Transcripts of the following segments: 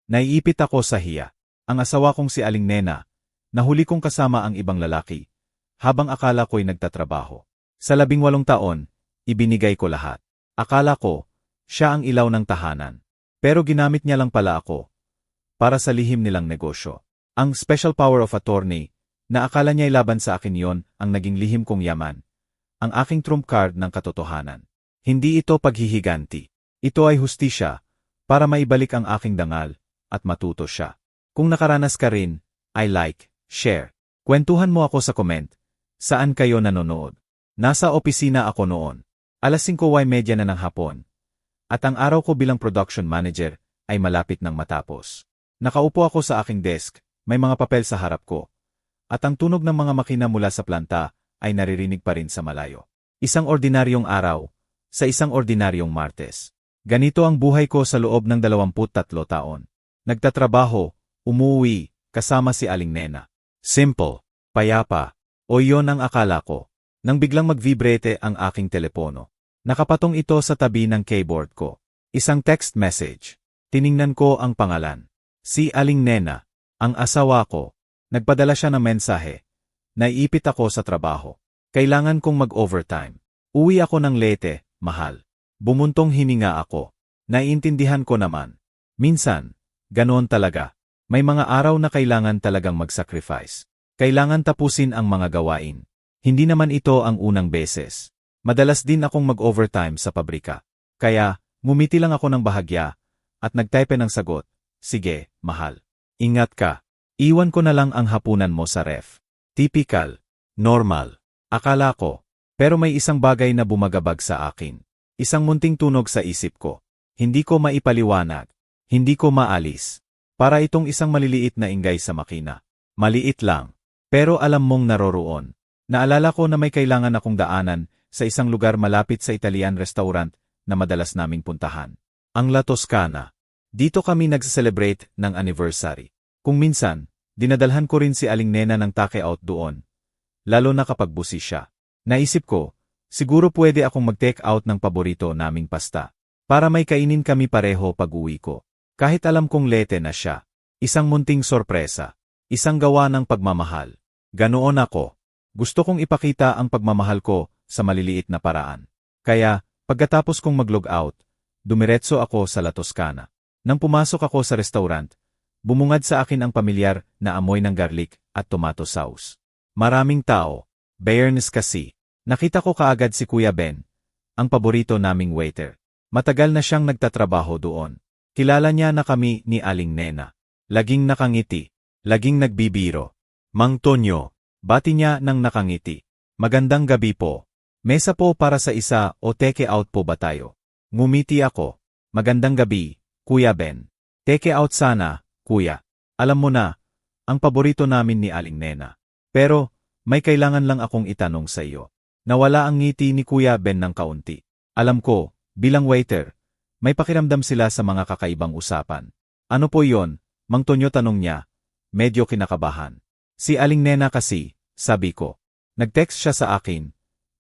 Naiipit ako sa hiya. Ang asawa kong si Aling Nena, nahuli kong kasama ang ibang lalaki, habang akala ko'y nagtatrabaho. Sa 18 taon, ibinigay ko lahat. Akala ko, siya ang ilaw ng tahanan. Pero ginamit niya lang pala ako para sa lihim nilang negosyo. Ang special power of attorney, na akala niya'y laban sa akin yon, ang naging lihim kong yaman. Ang aking trump card ng katotohanan. Hindi ito paghihiganti. Ito ay hustisya, para maibalik ang aking dangal, at matuto siya. Kung nakaranas ka rin, I like, share. Kwentuhan mo ako sa comment. Saan kayo nanonood? Nasa opisina ako noon. 5:30 na ng hapon. At ang araw ko bilang production manager ay malapit ng matapos. Nakaupo ako sa aking desk, may mga papel sa harap ko. At ang tunog ng mga makina mula sa planta ay naririnig pa rin sa malayo. Isang ordinaryong araw, sa isang ordinaryong Martes. Ganito ang buhay ko sa loob ng 23 taon. Nagtatrabaho, umuwi, kasama si Aling Nena. Simple, payapa, o iyon ang akala ko. Nang biglang mag-vibrate ang aking telepono. Nakapatong ito sa tabi ng keyboard ko. Isang text message. Tiningnan ko ang pangalan. Si Aling Nena, ang asawa ko. Nagpadala siya ng mensahe. Naiipit ako sa trabaho. Kailangan kong mag-overtime. Uwi ako ng late, mahal. Bumuntong hininga ako. Naiintindihan ko naman. Minsan, ganoon talaga. May mga araw na kailangan talagang mag-sacrifice. Kailangan tapusin ang mga gawain. Hindi naman ito ang unang beses. Madalas din akong mag-overtime sa pabrika. Kaya, ngumiti lang ako ng bahagya, at nagtype ng sagot, sige, mahal. Ingat ka. Iwan ko na lang ang hapunan mo sa ref. Typical. Normal. Akala ko. Pero may isang bagay na bumagabag sa akin. Isang munting tunog sa isip ko. Hindi ko maipaliwanag. Hindi ko maalis. Para itong isang maliliit na ingay sa makina. Maliit lang. Pero alam mong naroroon. Naalala ko na may kailangan akong daanan sa isang lugar malapit sa Italian restaurant na madalas naming puntahan. Ang La Toscana. Dito kami nagse-celebrate ng anniversary. Kung minsan, dinadalhan ko rin si Aling Nena ng take out doon. Lalo na kapag busi siya. Naisip ko, siguro pwede akong mag-take out ng paborito naming pasta. Para may kainin kami pareho pag-uwi ko. Kahit alam kong late na siya. Isang munting sorpresa. Isang gawa ng pagmamahal. Ganoon ako. Gusto kong ipakita ang pagmamahal ko sa maliliit na paraan. Kaya, pagkatapos kong mag-log out, dumiretso ako sa La Toscana. Nang pumasok ako sa restaurant, bumungad sa akin ang pamilyar na amoy ng garlic at tomato sauce. Maraming tao. Bayernes kasi. Nakita ko kaagad si Kuya Ben, ang paborito naming waiter. Matagal na siyang nagtatrabaho doon. Kilala niya na kami ni Aling Nena. Laging nakangiti. Laging nagbibiro. Mang Tonyo, bati niya nang nakangiti. Magandang gabi po. Mesa po para sa isa o take out po ba tayo? Ngumiti ako. Magandang gabi, Kuya Ben. Take out sana, Kuya. Alam mo na, ang paborito namin ni Aling Nena. Pero, may kailangan lang akong itanong sa iyo. Nawala ang ngiti ni Kuya Ben ng kaunti. Alam ko, bilang waiter, may pakiramdam sila sa mga kakaibang usapan. Ano po yon? Mang Tonyo tanong niya. Medyo kinakabahan. Si Aling Nena kasi, sabi ko. Nag-text siya sa akin.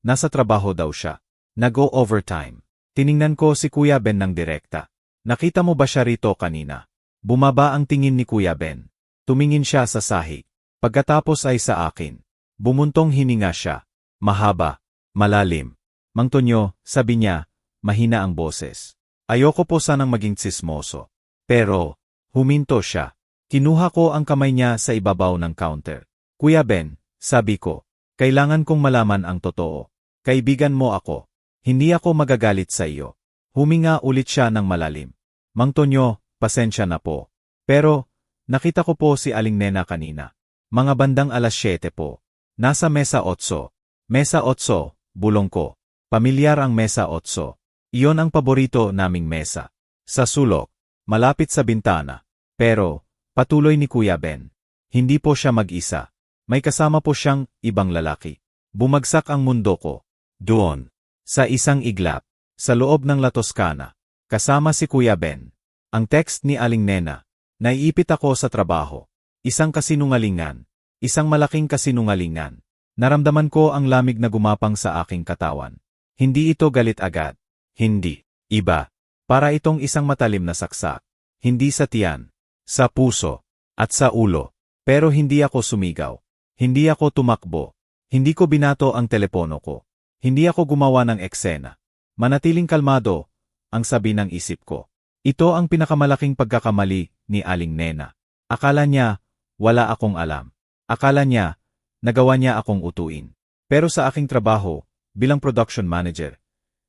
Nasa trabaho daw siya. Nag-o-overtime. Tiningnan ko si Kuya Ben ng direkta. Nakita mo ba siya rito kanina? Bumaba ang tingin ni Kuya Ben. Tumingin siya sa sahig. Pagkatapos ay sa akin. Bumuntong hininga siya. Mahaba. Malalim. Mang Tonyo, sabi niya, mahina ang boses. Ayoko po sanang maging tsismoso. Pero, huminto siya. Kinuha ko ang kamay niya sa ibabaw ng counter. Kuya Ben, sabi ko, kailangan kong malaman ang totoo. Kaibigan mo ako. Hindi ako magagalit sa iyo. Huminga ulit siya ng malalim. Mang Tonyo, pasensya na po. Pero, nakita ko po si Aling Nena kanina. Mga bandang 7:00 po. Nasa Mesa 8. Mesa 8, bulong ko. Pamilyar ang Mesa 8. Iyon ang paborito naming mesa. Sa sulok, malapit sa bintana. Pero, patuloy ni Kuya Ben. Hindi po siya mag-isa. May kasama po siyang ibang lalaki. Bumagsak ang mundo ko. Doon. Sa isang iglap. Sa loob ng La Toscana. Kasama si Kuya Ben. Ang text ni Aling Nena. Naiipit ako sa trabaho. Isang kasinungalingan. Isang malaking kasinungalingan. Naramdaman ko ang lamig na gumapang sa aking katawan. Hindi ito galit agad. Hindi. Iba. Para itong isang matalim na saksak. Hindi sa tiyan. sa puso, at sa ulo. Pero hindi ako sumigaw. Hindi ako tumakbo. Hindi ko binato ang telepono ko. Hindi ako gumawa ng eksena. Manatiling kalmado, ang sabi ng isip ko. Ito ang pinakamalaking pagkakamali ni Aling Nena. Akala niya, wala akong alam. Akala niya, nagawa niya akong utuin. Pero sa aking trabaho, bilang production manager,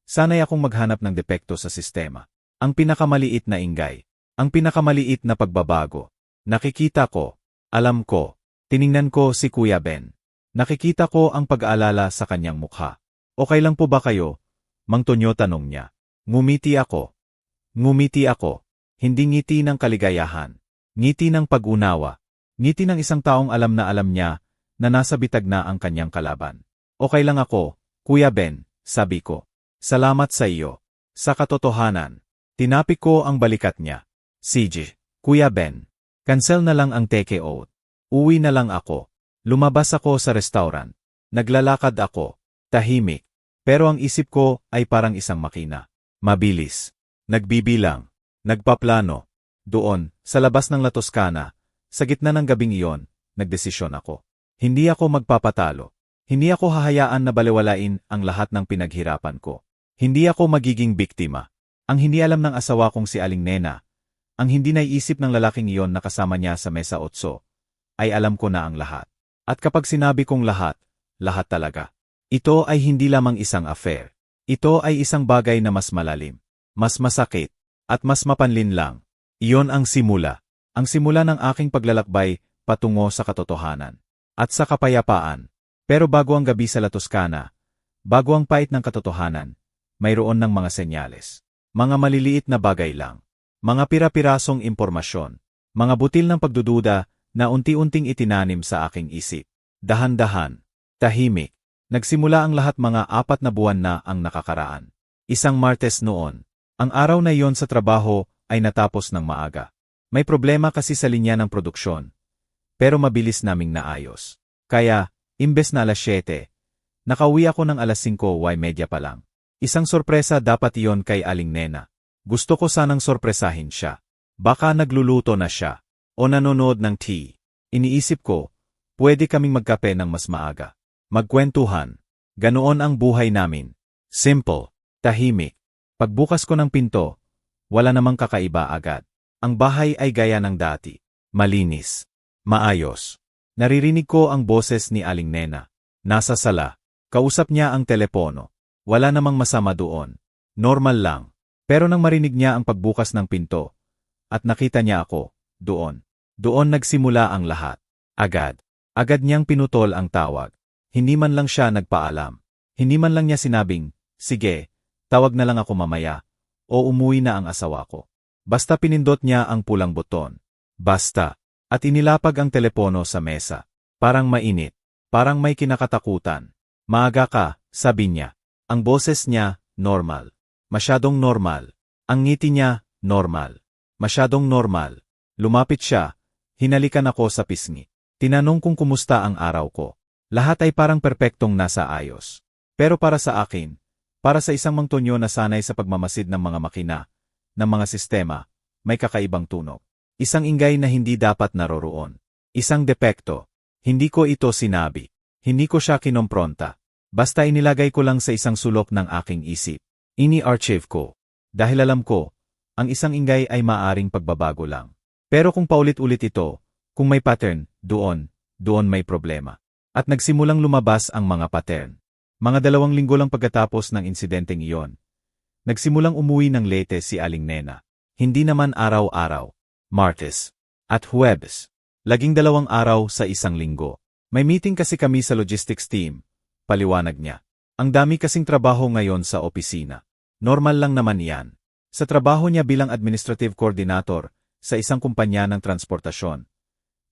sanay akong maghanap ng depekto sa sistema. Ang pinakamaliit na ingay. Ang pinakamaliit na pagbabago. Nakikita ko, alam ko, tiningnan ko si Kuya Ben. Nakikita ko ang pag-aalala sa kanyang mukha. Okay lang po ba kayo? Mang Tonyo tanong niya. Ngumiti ako. Ngumiti ako. Hindi ngiti ng kaligayahan. Ngiti ng pag-unawa. Ngiti ng isang taong alam niya na nasa bitag na ang kanyang kalaban. Okay lang ako, Kuya Ben, sabi ko. Salamat sa iyo. Sa katotohanan, tinapik ko ang balikat niya. CJ, Kuya Ben, cancel na lang ang take-out. Uwi na lang ako. Lumabas ako sa restaurant. Naglalakad ako. Tahimik. Pero ang isip ko ay parang isang makina. Mabilis. Nagbibilang. Nagpaplano. Doon, sa labas ng La Toscana, sa gitna ng gabing iyon, nagdesisyon ako. Hindi ako magpapatalo. Hindi ako hahayaan na balewalain ang lahat ng pinaghirapan ko. Hindi ako magiging biktima. Ang hindi alam ng asawa kong si Aling Nena, ang hindi naiisip ng lalaking iyon na kasama niya sa mesa 8, ay alam ko na ang lahat. At kapag sinabi kong lahat, lahat talaga. Ito ay hindi lamang isang affair. Ito ay isang bagay na mas malalim, mas masakit, at mas mapanlin lang. Iyon ang simula. Ang simula ng aking paglalakbay patungo sa katotohanan. At sa kapayapaan. Pero bago ang gabi sa La Toscana, bago ang pait ng katotohanan, mayroon ng mga senyales. Mga maliliit na bagay lang. Mga pira-pirasong impormasyon. Mga butil ng pagdududa na unti-unting itinanim sa aking isip. Dahan-dahan. Tahimik. Nagsimula ang lahat mga 4 na buwan na ang nakakaraan. Isang Martes noon. Ang araw na iyon sa trabaho ay natapos ng maaga. May problema kasi sa linya ng produksyon. Pero mabilis naming naayos. Kaya, imbes na alas 7, nakauwi ako ng alas 5:30 pa lang. Isang sorpresa dapat iyon kay Aling Nena. Gusto ko sanang sorpresahin siya. Baka nagluluto na siya. O nanonood ng tea. Iniisip ko, pwede kaming magkape ng mas maaga. Magkwentuhan. Ganoon ang buhay namin. Simple. Tahimik. Pagbukas ko ng pinto, wala namang kakaiba agad. Ang bahay ay gaya ng dati. Malinis. Maayos. Naririnig ko ang boses ni Aling Nena. Nasa sala. Kausap niya ang telepono. Wala namang masama doon. Normal lang. Pero nang marinig niya ang pagbukas ng pinto, at nakita niya ako, doon. Doon nagsimula ang lahat. Agad. Agad niyang pinutol ang tawag. Hindi man lang siya nagpaalam. Hindi man lang niya sinabing, sige, tawag na lang ako mamaya, o umuwi na ang asawa ko. Basta pinindot niya ang pulang buton. Basta. At inilapag ang telepono sa mesa. Parang mainit. Parang may kinakatakutan. Maaga ka, sabi niya. Ang boses niya, normal. Masyadong normal. Ang ngiti niya, normal. Masyadong normal. Lumapit siya. Hinalikan ako sa pisngi. Tinanong kung kumusta ang araw ko. Lahat ay parang perpektong nasa ayos. Pero para sa akin, para sa isang Mang Tonyo na sanay sa pagmamasid ng mga makina, ng mga sistema, may kakaibang tunog. Isang ingay na hindi dapat naroroon. Isang depekto. Hindi ko ito sinabi. Hindi ko siya kinompronta. Basta inilagay ko lang sa isang sulok ng aking isip. Ini-archive ko. Dahil alam ko, ang isang ingay ay maaring pagbabago lang. Pero kung paulit-ulit ito, kung may pattern, doon may problema. At nagsimulang lumabas ang mga pattern. Mga 2 linggo lang pagkatapos ng insidenteng iyon. Nagsimulang umuwi ng late si Aling Nena. Hindi naman araw-araw. Martes. At Huwebes. Laging 2 araw sa isang linggo. May meeting kasi kami sa logistics team. Paliwanag niya. Ang dami kasing trabaho ngayon sa opisina. Normal lang naman yan. Sa trabaho niya bilang administrative coordinator sa isang kumpanya ng transportasyon.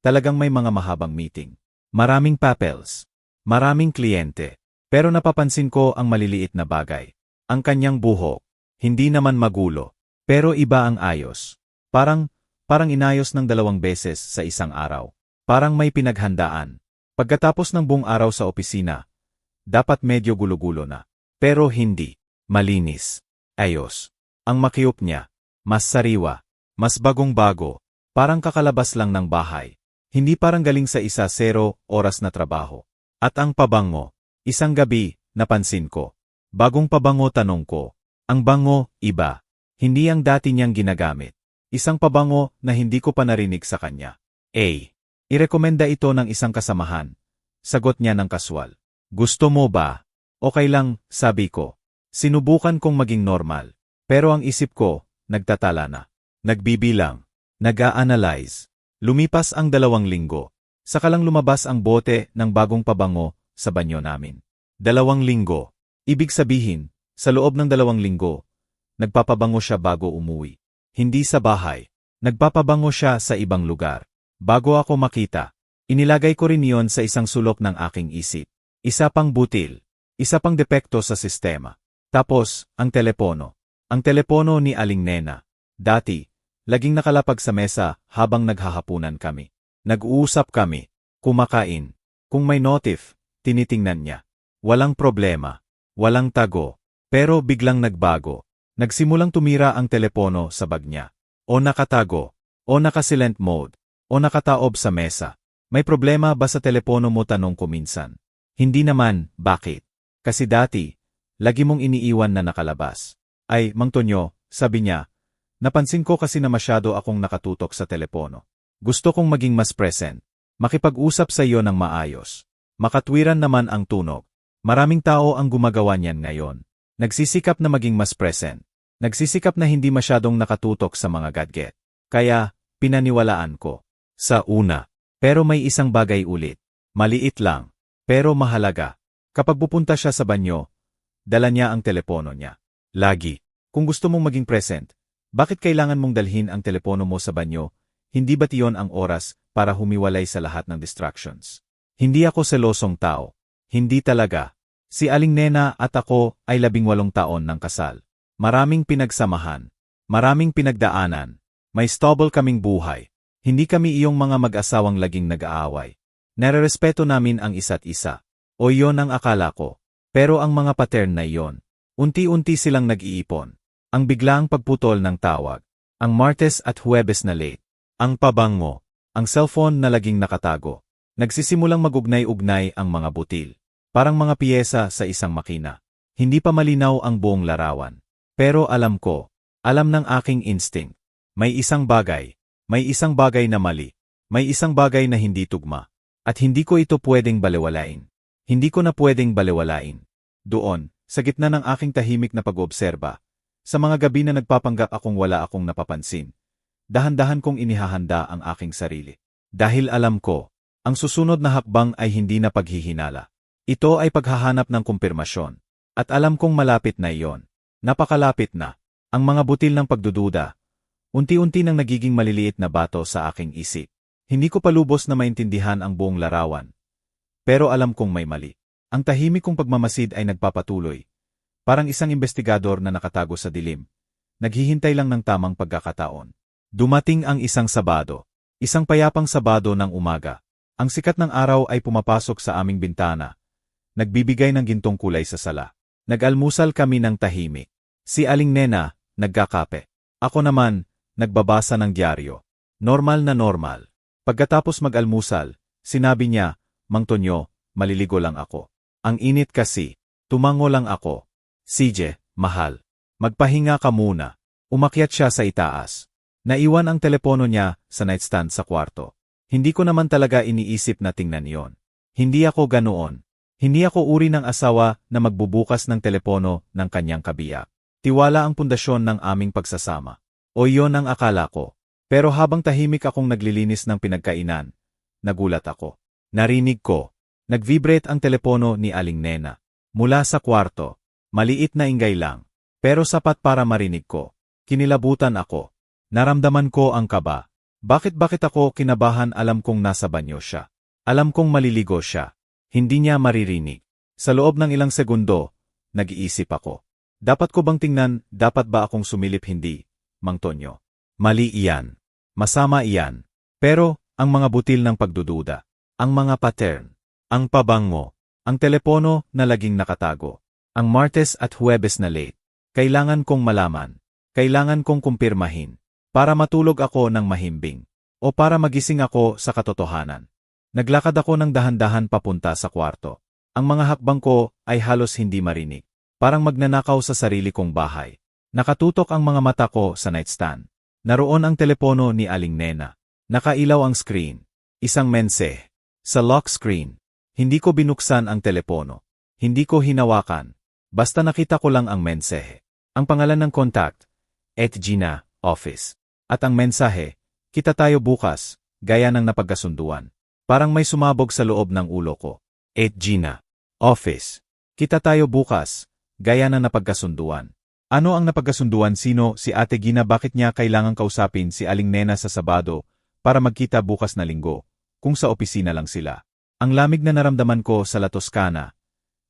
Talagang may mga mahabang meeting. Maraming papels. Maraming kliyente. Pero napapansin ko ang maliliit na bagay. Ang kanyang buhok. Hindi naman magulo. Pero iba ang ayos. Parang inayos ng 2 beses sa isang araw. Parang may pinaghandaan. Pagkatapos ng buong araw sa opisina, dapat medyo gulo-gulo na. Pero hindi. Malinis. Ayos. Ang makiup niya. Mas sariwa. Mas bagong-bago. Parang kakalabas lang ng bahay. Hindi parang galing sa 1-0 oras na trabaho. At ang pabango. Isang gabi, napansin ko. Bagong pabango tanong ko. Ang bango, iba. Hindi ang dati niyang ginagamit. Isang pabango na hindi ko pa narinig sa kanya. Irekomenda ito ng isang kasamahan. Sagot niya ng kaswal. Gusto mo ba? Okay lang, sabi ko. Sinubukan kong maging normal. Pero ang isip ko, nagtatala na. Nagbibilang. Nag-a-analyze. Lumipas ang 2 linggo. Saka lang lumabas ang bote ng bagong pabango sa banyo namin. 2 linggo. Ibig sabihin, sa loob ng 2 linggo, nagpapabango siya bago umuwi. Hindi sa bahay. Nagpapabango siya sa ibang lugar. Bago ako makita, inilagay ko rin iyon sa isang sulok ng aking isip. Isa pang butil. Isa pang depekto sa sistema. Tapos, ang telepono. Ang telepono ni Aling Nena. Dati, laging nakalapag sa mesa habang naghahapunan kami. Nag-uusap kami. Kumakain. Kung may notif, tinitingnan niya. Walang problema. Walang tago. Pero biglang nagbago. Nagsimulang tumira ang telepono sa bag niya. O nakatago. O naka-silent mode. O nakataob sa mesa. May problema ba sa telepono mo, tanong ko minsan. Hindi naman, bakit? Kasi dati, lagi mong iniiwan na nakalabas. Ay, Mang Tonyo, sabi niya, napansin ko kasi na masyado akong nakatutok sa telepono. Gusto kong maging mas present. Makipag-usap sa iyo ng maayos. Makatwiran naman ang tunog. Maraming tao ang gumagawa niyan ngayon. Nagsisikap na maging mas present. Nagsisikap na hindi masyadong nakatutok sa mga gadget. Kaya, pinaniwalaan ko. Sa una. Pero may isang bagay ulit. Maliit lang. Pero mahalaga. Kapag pupunta siya sa banyo, dala niya ang telepono niya. Lagi. Kung gusto mong maging present, bakit kailangan mong dalhin ang telepono mo sa banyo? Hindi ba't iyon ang oras para humiwalay sa lahat ng distractions? Hindi ako selosong tao. Hindi talaga. Si Aling Nena at ako ay 18 taon ng kasal. Maraming pinagsamahan. Maraming pinagdaanan. May stable kaming buhay. Hindi kami iyong mga mag-asawang laging nag-aaway. Narerespeto namin ang isa't isa. O iyon ang akala ko. Pero ang mga pattern na iyon, unti-unti silang nag-iipon. Ang biglaang pagputol ng tawag. Ang Martes at Huwebes na late. Ang pabango. Ang cellphone na laging nakatago. Nagsisimulang magugnay-ugnay ang mga butil. Parang mga piyesa sa isang makina. Hindi pa malinaw ang buong larawan. Pero alam ko. Alam ng aking instinct. May isang bagay na mali. May isang bagay na hindi tugma. At hindi ko ito pwedeng balewalain. Hindi ko na pwedeng balewalain. Doon, sa gitna ng aking tahimik na pag-oobserba, sa mga gabi na nagpapanggap akong wala akong napapansin, dahan-dahan kong inihahanda ang aking sarili. Dahil alam ko, ang susunod na hakbang ay hindi na paghihinala. Ito ay paghahanap ng kumpirmasyon. At alam kong malapit na iyon. Napakalapit na. Ang mga butil ng pagdududa, unti-unti nang nagiging maliliit na bato sa aking isip. Hindi ko palubos na maintindihan ang buong larawan. Pero alam kong may mali. Ang tahimik kong pagmamasid ay nagpapatuloy. Parang isang investigador na nakatago sa dilim. Naghihintay lang ng tamang pagkakataon. Dumating ang isang Sabado. Isang payapang Sabado ng umaga. Ang sikat ng araw ay pumapasok sa aming bintana. Nagbibigay ng gintong kulay sa sala. Nag-almusal kami ng tahimik. Si Aling Nena, nagkakape. Ako naman, nagbabasa ng dyaryo. Normal na normal. Pagkatapos mag-almusal, sinabi niya, Mang Tonyo, maliligo lang ako. Ang init kasi. Tumango lang ako. CJ, mahal. Magpahinga ka muna. Umakyat siya sa itaas. Naiwan ang telepono niya sa nightstand sa kwarto. Hindi ko naman talaga iniisip na tingnan yon. Hindi ako ganoon. Hindi ako uri ng asawa na magbubukas ng telepono ng kanyang kabiyak. Tiwala ang pundasyon ng aming pagsasama. O iyon ang akala ko. Pero habang tahimik akong naglilinis ng pinagkainan, nagulat ako. Narinig ko. Nag-vibrate ang telepono ni Aling Nena. Mula sa kwarto. Maliit na ingay lang. Pero sapat para marinig ko. Kinilabutan ako. Naramdaman ko ang kaba. Bakit ako kinabahan? Alam kong nasa banyo siya. Alam kong maliligo siya. Hindi niya maririnig. Sa loob ng ilang segundo, nag-iisip ako. Dapat ko bang tingnan? Dapat ba akong sumilip? Hindi, Mang Tonyo. Mali iyan. Masama iyan. Pero, ang mga butil ng pagdududa. Ang mga pattern. Ang pabango. Ang telepono na laging nakatago. Ang Martes at Huwebes na late. Kailangan kong malaman. Kailangan kong kumpirmahin. Para matulog ako ng mahimbing. O para magising ako sa katotohanan? Naglakad ako ng dahan-dahan papunta sa kwarto. Ang mga hakbang ko ay halos hindi marinig. Parang magnanakaw sa sarili kong bahay. Nakatutok ang mga mata ko sa nightstand. Naroon ang telepono ni Aling Nena. Nakailaw ang screen. Isang mensahe. Sa lock screen. Hindi ko binuksan ang telepono. Hindi ko hinawakan. Basta nakita ko lang ang mensahe. Ang pangalan ng contact, Gina, office. At ang mensahe, kita tayo bukas, gaya ng napagkasunduan. Parang may sumabog sa loob ng ulo ko. Gina, office. Kita tayo bukas, gaya ng napagkasunduan. Ano ang napagkasunduan? Sino si Ate Gina? Bakit niya kailangang kausapin si Aling Nena sa Sabado para magkita bukas na Linggo, kung sa opisina lang sila? Ang lamig na naramdaman ko sa La Toscana.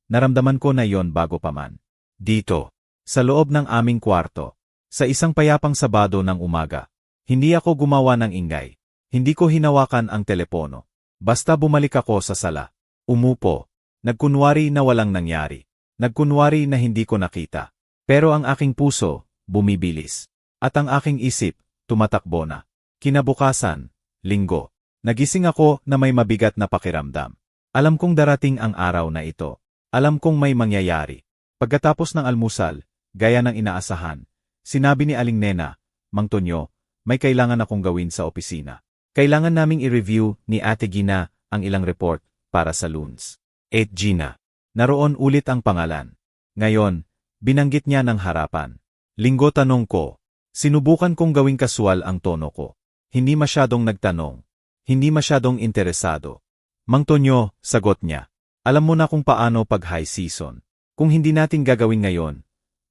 Naramdaman ko na yon bago pa man. Dito, sa loob ng aming kwarto, sa isang payapang Sabado ng umaga. Hindi ako gumawa ng ingay. Hindi ko hinawakan ang telepono. Basta bumalik ako sa sala. Umupo. Nagkunwari na walang nangyari. Nagkunwari na hindi ko nakita. Pero ang aking puso, bumibilis. At ang aking isip, tumatakbo na. Kinabukasan, Linggo. Nagising ako na may mabigat na pakiramdam. Alam kong darating ang araw na ito. Alam kong may mangyayari. Pagkatapos ng almusal, gaya ng inaasahan, sinabi ni Aling Nena, Mang Tonyo, may kailangan akong gawin sa opisina. Kailangan naming i-review ni Ate Gina ang ilang report para sa Loons. Gina. Naroon ulit ang pangalan. Ngayon, binanggit niya ng harapan. Linggo, tanong ko. Sinubukan kong gawing kasual ang tono ko. Hindi masyadong nagtanong. Hindi masyadong interesado. Mang Tonyo, sagot niya. Alam mo na kung paano pag high season. Kung hindi natin gagawin ngayon,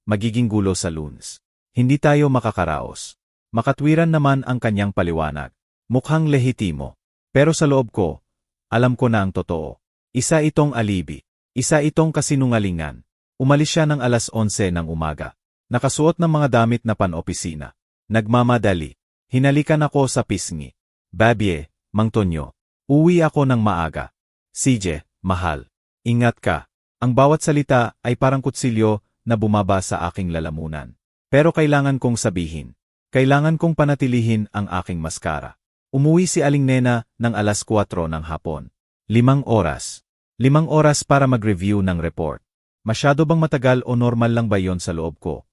magiging gulo sa Loons. Hindi tayo makakaraos. Makatwiran naman ang kanyang paliwanag. Mukhang lehitimo. Pero sa loob ko, alam ko na ang totoo. Isa itong alibi. Isa itong kasinungalingan. Umalis siya ng alas 11 ng umaga. Nakasuot ng mga damit na pan-opisina. Nagmamadali. Hinalikan ako sa pisngi. Babye, Mang Tonyo. Uwi ako ng maaga. CJ, mahal. Ingat ka. Ang bawat salita ay parang kutsilyo na bumaba sa aking lalamunan. Pero kailangan kong sabihin. Kailangan kong panatilihin ang aking maskara. Umuwi si Aling Nena ng alas 4 ng hapon. 5 oras. 5 oras para mag-review ng report. Masyado bang matagal o normal lang ba yon sa loob ko?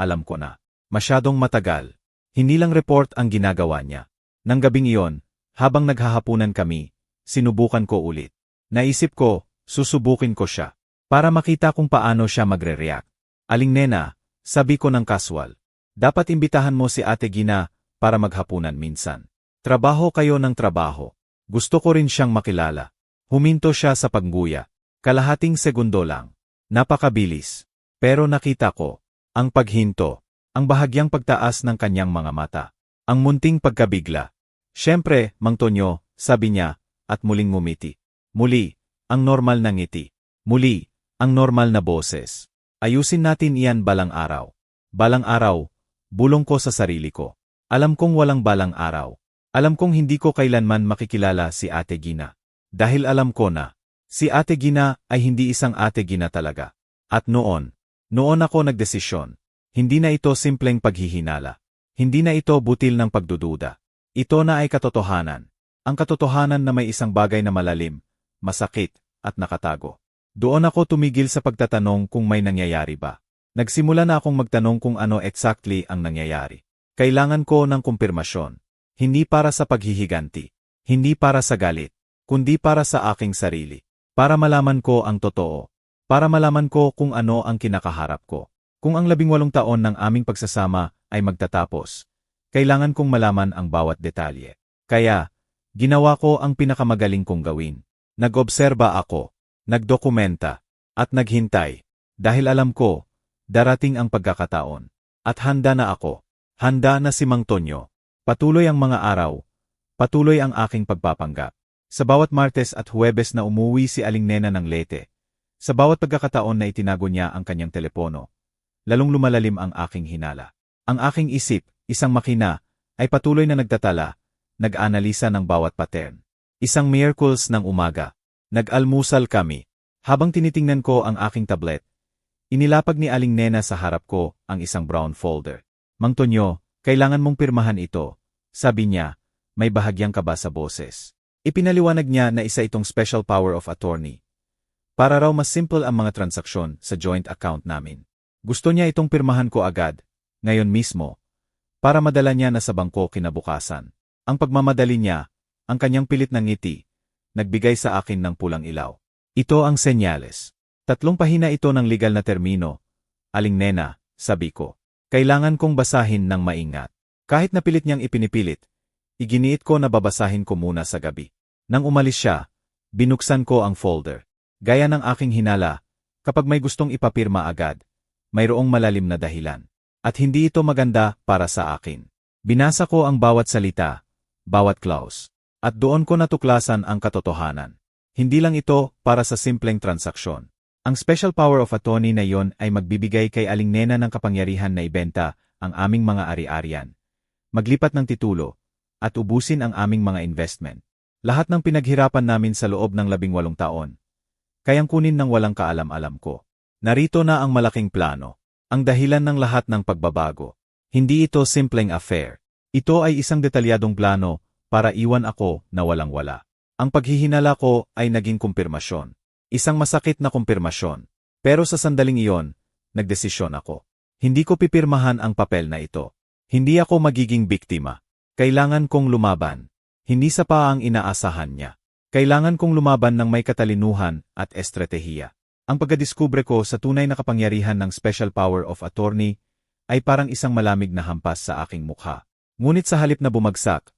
Alam ko na. Masyadong matagal. Hindi lang report ang ginagawa niya. Nang gabing iyon, habang naghahapunan kami, sinubukan ko ulit. Naisip ko, susubukin ko siya. Para makita kung paano siya magre-react. Aling Nena, sabi ko ng casual. Dapat imbitahan mo si Ate Gina para maghapunan minsan. Trabaho kayo ng trabaho. Gusto ko rin siyang makilala. Huminto siya sa pagguya. Kalahating segundo lang. Napakabilis. Pero nakita ko. Ang paghinto. Ang bahagyang pagtaas ng kanyang mga mata. Ang munting pagkabigla. Siyempre, Mang Tonyo, sabi niya, at muling ngumiti. Muli, ang normal na ngiti. Muli, ang normal na boses. Ayusin natin iyan balang araw. Balang araw, bulong ko sa sarili ko. Alam kong walang balang araw. Alam kong hindi ko kailanman makikilala si Ate Gina. Dahil alam ko na, si Ate Gina ay hindi isang Ate Gina talaga. At noon ako nagdesisyon. Hindi na ito simpleng paghihinala. Hindi na ito butil ng pagdududa. Ito na ay katotohanan. Ang katotohanan na may isang bagay na malalim, masakit, at nakatago. Doon ako tumigil sa pagtatanong kung may nangyayari ba. Nagsimula na akong magtanong kung ano exactly ang nangyayari. Kailangan ko ng kumpirmasyon. Hindi para sa paghihiganti. Hindi para sa galit. Kundi para sa aking sarili. Para malaman ko ang totoo. Para malaman ko kung ano ang kinakaharap ko. Kung ang 18 taon ng aming pagsasama ay magtatapos, kailangan kong malaman ang bawat detalye. Kaya, ginawa ko ang pinakamagaling kong gawin. Nag-obserba ako, nagdokumenta, at naghintay. Dahil alam ko, darating ang pagkakataon. At handa na ako. Handa na si Mang Tonyo. Patuloy ang mga araw. Patuloy ang aking pagpapanggap. Sa bawat Martes at Huwebes na umuwi si Aling Nena ng Leyte, sa bawat pagkakataon na itinago niya ang kanyang telepono, lalong lumalalim ang aking hinala. Ang aking isip, isang makina, ay patuloy na nagtatala, nag-analisa ng bawat pattern. Isang Miyerkules ng umaga, nag-almusal kami. Habang tinitingnan ko ang aking tablet, inilapag ni Aling Nena sa harap ko ang isang brown folder. Mang Tonyo, kailangan mong pirmahan ito, sabi niya, may bahagyang kaba sa boses. Ipinaliwanag niya na isa itong special power of attorney. Para raw mas simple ang mga transaksyon sa joint account namin. Gusto niya itong pirmahan ko agad, ngayon mismo, para madala niya na sa bangko kinabukasan. Ang pagmamadali niya, ang kanyang pilit ng ngiti, nagbigay sa akin ng pulang ilaw. Ito ang senyales. 3 pahina ito ng legal na termino. Aling Nena, sabi ko. Kailangan kong basahin ng maingat. Kahit na pilit niyang ipinipilit, iginiit ko na babasahin ko muna sa gabi. Nang umalis siya, binuksan ko ang folder. Gaya ng aking hinala, kapag may gustong ipapirma agad, mayroong malalim na dahilan. At hindi ito maganda para sa akin. Binasa ko ang bawat salita, bawat clause. At doon ko natuklasan ang katotohanan. Hindi lang ito para sa simpleng transaksyon. Ang special power of attorney na iyon ay magbibigay kay Aling Nena ng kapangyarihan na ibenta ang aming mga ari-arian, maglipat ng titulo, at ubusin ang aming mga investment. Lahat ng pinaghirapan namin sa loob ng 18 taon. Kayang kunin ng walang kaalam-alam ko. Narito na ang malaking plano. Ang dahilan ng lahat ng pagbabago. Hindi ito simpleng affair. Ito ay isang detalyadong plano para iwan ako na walang-wala. Ang paghihinala ko ay naging kumpirmasyon. Isang masakit na kumpirmasyon. Pero sa sandaling iyon, nagdesisyon ako. Hindi ko pipirmahan ang papel na ito. Hindi ako magiging biktima. Kailangan kong lumaban. Hindi sa pa ang inaasahan niya. Kailangan kong lumaban ng may katalinuhan at estratehiya. Ang pagkadiskubre ko sa tunay na kapangyarihan ng special power of attorney ay parang isang malamig na hampas sa aking mukha. Ngunit sa halip na bumagsak,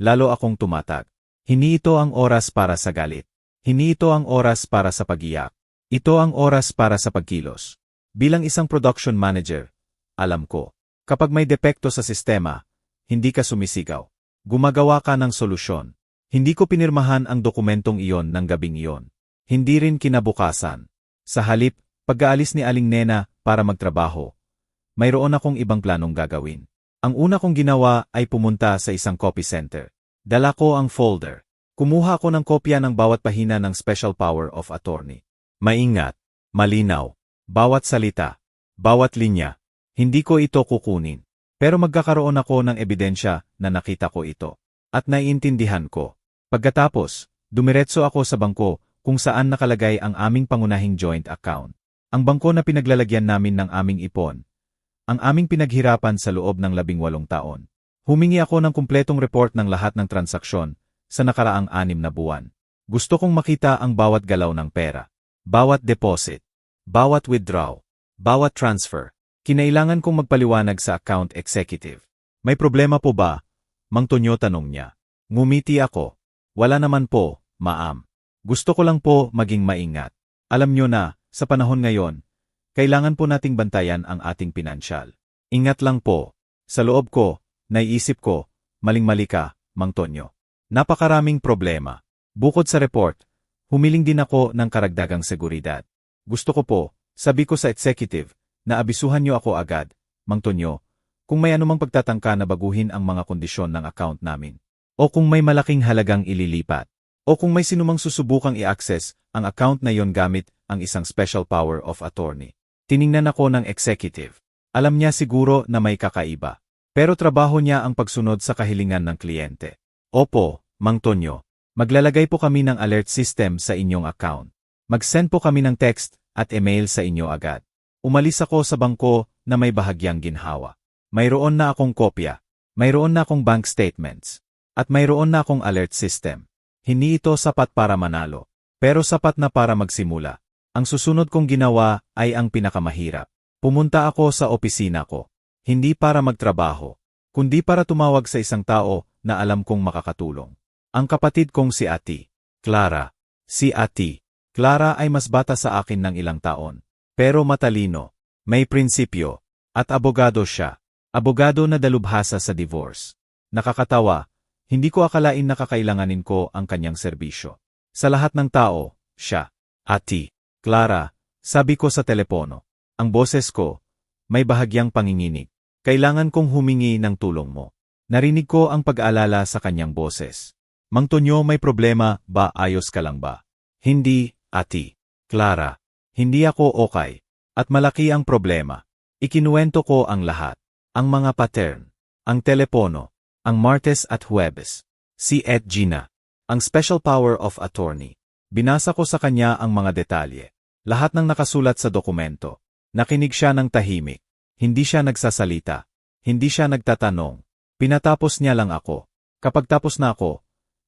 lalo akong tumatag. Hindi ito ang oras para sa galit. Hindi ito ang oras para sa pag-iyak. Ito ang oras para sa pagkilos. Bilang isang production manager, alam ko, kapag may depekto sa sistema, hindi ka sumisigaw. Gumagawa ka ng solusyon. Hindi ko pinirmahan ang dokumentong iyon ng gabing iyon. Hindi rin kinabukasan. Sa halip, pag-aalis ni Aling Nena para magtrabaho, mayroon akong ibang planong gagawin. Ang una kong ginawa ay pumunta sa isang copy center. Dala ko ang folder. Kumuha ako ng kopya ng bawat pahina ng special power of attorney. Maingat, malinaw, bawat salita, bawat linya. Hindi ko ito kukunin. Pero magkakaroon ako ng ebidensya na nakita ko ito. At naiintindihan ko. Pagkatapos, dumiretso ako sa bangko kung saan nakalagay ang aming pangunahing joint account. Ang bangko na pinaglalagyan namin ng aming ipon. Ang aming pinaghirapan sa loob ng 18 taon. Humingi ako ng kumpletong report ng lahat ng transaksyon sa nakaraang 6 na buwan. Gusto kong makita ang bawat galaw ng pera. Bawat deposit. Bawat withdraw. Bawat transfer. Kinailangan kong magpaliwanag sa account executive. May problema po ba? Mang Tonyo tanong niya. Ngumiti ako. Wala naman po, ma'am. Gusto ko lang po maging maingat. Alam nyo na, sa panahon ngayon, kailangan po nating bantayan ang ating pinansyal. Ingat lang po. Sa loob ko, naiisip ko, maling-mali ka, Mang Tonyo. Napakaraming problema. Bukod sa report, humiling din ako ng karagdagang seguridad. Gusto ko po, sabi ko sa executive, na abisuhan niyo ako agad, Mang Tonyo, kung may anumang pagtatangka na baguhin ang mga kondisyon ng account namin. O kung may malaking halagang ililipat. O kung may sinumang susubukang i-access ang account na yon gamit ang isang special power of attorney. Tiningnan ako ng executive. Alam niya siguro na may kakaiba. Pero trabaho niya ang pagsunod sa kahilingan ng kliyente. Opo, Mang Tonyo. Maglalagay po kami ng alert system sa inyong account. Mag-send po kami ng text at email sa inyo agad. Umalis ako sa bangko na may bahagyang ginhawa. Mayroon na akong kopya. Mayroon na akong bank statements. At mayroon na akong alert system. Hindi ito sapat para manalo. Pero sapat na para magsimula. Ang susunod kong ginawa ay ang pinakamahirap. Pumunta ako sa opisina ko. Hindi para magtrabaho, kundi para tumawag sa isang tao na alam kong makakatulong. Ang kapatid kong si Ati, Clara. Si Ati, Clara ay mas bata sa akin ng ilang taon. Pero matalino, may prinsipyo, at abogado siya. Abogado na dalubhasa sa divorce. Nakakatawa, hindi ko akalain na kakailanganin ko ang kanyang serbisyo. Sa lahat ng tao, siya. Ati, Clara, sabi ko sa telepono. Ang boses ko, may bahagyang panginginig. Kailangan kong humingi ng tulong mo. Narinig ko ang pag-aalala sa kanyang boses. Mang Tonyo, may problema ba? Ayos ka lang ba? Hindi, Ati. Clara. Hindi ako okay. At malaki ang problema. Ikinuwento ko ang lahat. Ang mga pattern. Ang telepono. Ang Martes at Huwebes. Si Ed Gina. Ang Special Power of Attorney. Binasa ko sa kanya ang mga detalye. Lahat ng nakasulat sa dokumento. Nakinig siya ng tahimik. Hindi siya nagsasalita. Hindi siya nagtatanong. Pinatapos niya lang ako. Kapag tapos na ako,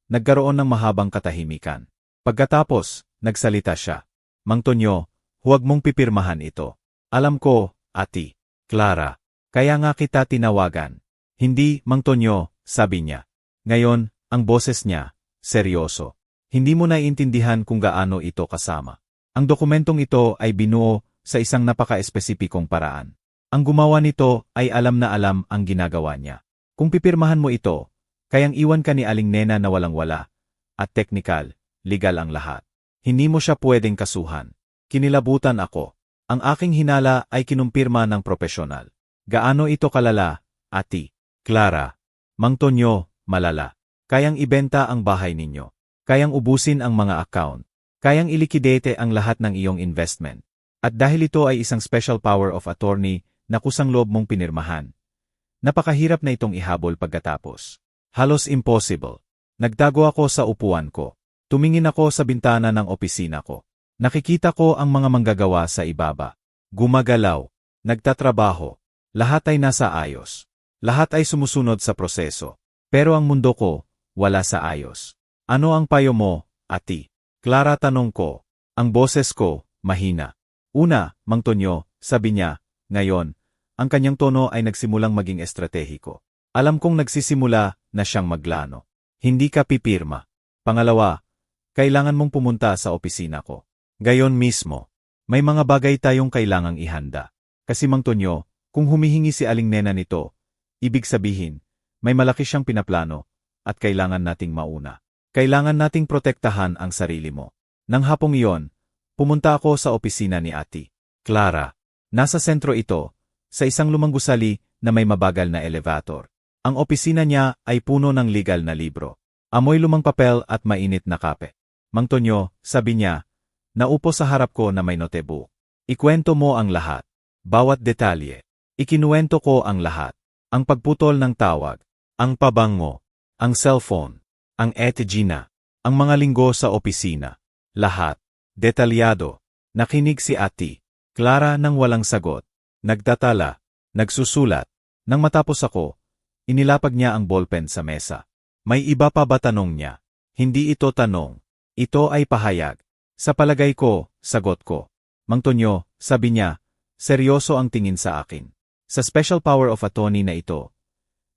nagkaroon ng mahabang katahimikan. Pagkatapos, nagsalita siya. Mang Tonyo, huwag mong pipirmahan ito. Alam ko, Ati. Clara. Kaya nga kita tinawagan. Hindi, Mang Tonyo, sabi niya. Ngayon, ang boses niya, seryoso. Hindi mo naiintindihan kung gaano ito kasama. Ang dokumentong ito ay binuo sa isang napaka-espesipikong paraan. Ang gumawa nito ay alam na alam ang ginagawa niya. Kung pipirmahan mo ito, kayang iwan ka ni Aling Nena na walang-wala. At teknikal, legal ang lahat. Hindi mo siya pwedeng kasuhan. Kinilabutan ako. Ang aking hinala ay kinumpirma ng propesyonal. Gaano ito kalala, Ati? Clara. Mang Tonyo, malala. Kayang ibenta ang bahay ninyo. Kayang ubusin ang mga account. Kayang ilikidete ang lahat ng iyong investment. At dahil ito ay isang special power of attorney na kusang loob mong pinirmahan, napakahirap na itong ihabol pagkatapos. Halos impossible. Nagtago ako sa upuan ko. Tumingin ako sa bintana ng opisina ko. Nakikita ko ang mga manggagawa sa ibaba. Gumagalaw. Nagtatrabaho. Lahat ay nasa ayos. Lahat ay sumusunod sa proseso. Pero ang mundo ko, wala sa ayos. Ano ang payo mo, Ati? Clara, tanong ko. Ang boses ko, mahina. Una, Mang Tonyo, sabi niya, ngayon, ang kanyang tono ay nagsimulang maging estratehiko. Alam kong nagsisimula na siyang maglano. Hindi ka pipirma. Pangalawa, kailangan mong pumunta sa opisina ko. Gayon mismo. May mga bagay tayong kailangang ihanda. Kasi Mang Tonyo, kung humihingi si Aling Nena nito, ibig sabihin, may malaki siyang pinaplano, at kailangan nating mauna. Kailangan nating protektahan ang sarili mo. Nang hapong iyon, pumunta ako sa opisina ni Ati. Clara. Nasa sentro ito, sa isang lumang gusali na may mabagal na elevator. Ang opisina niya ay puno ng legal na libro. Amoy lumang papel at mainit na kape. Mang Tonyo, sabi niya, naupo sa harap ko na may notebook. Ikwento mo ang lahat. Bawat detalye. Ikinuwento ko ang lahat. Ang pagputol ng tawag. Ang pabango. Ang cellphone. Ang Gina. Ang mga linggo sa opisina. Lahat. Detalyado. Nakinig si Ati. Clara nang walang sagot. Nagtatala. Nagsusulat. Nang matapos ako, inilapag niya ang ballpen sa mesa. May iba pa ba, tanong niya? Hindi ito tanong. Ito ay pahayag. Sa palagay ko, sagot ko. Mang Tonyo, sabi niya, seryoso ang tingin sa akin. Sa special power of attorney na ito,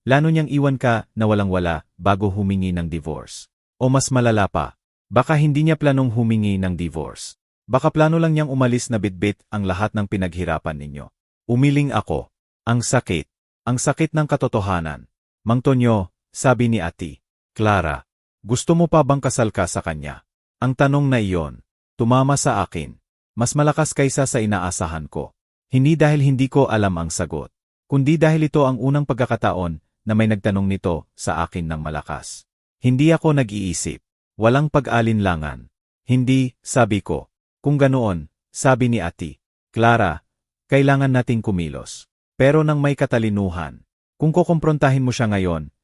lano niyang iwan ka na walang-wala bago humingi ng divorce. O mas malala pa, baka hindi niya planong humingi ng divorce. Baka plano lang niyang umalis na bitbit ang lahat ng pinaghirapan ninyo. Umiling ako. Ang sakit. Ang sakit ng katotohanan. Mang Tonyo, sabi ni Ati. Clara, gusto mo pa bang kasal ka sa kanya? Ang tanong na iyon, tumama sa akin. Mas malakas kaysa sa inaasahan ko. Hindi dahil hindi ko alam ang sagot, kundi dahil ito ang unang pagkakataon na may nagtanong nito sa akin ng malakas. Hindi ako nag-iisip. Walang pag-alinlangan. Hindi, sabi ko. Kung ganoon, sabi ni Ati. Clara, kailangan nating kumilos. Pero nang may katalinuhan. Kung kukumprontahin mo siya ngayon,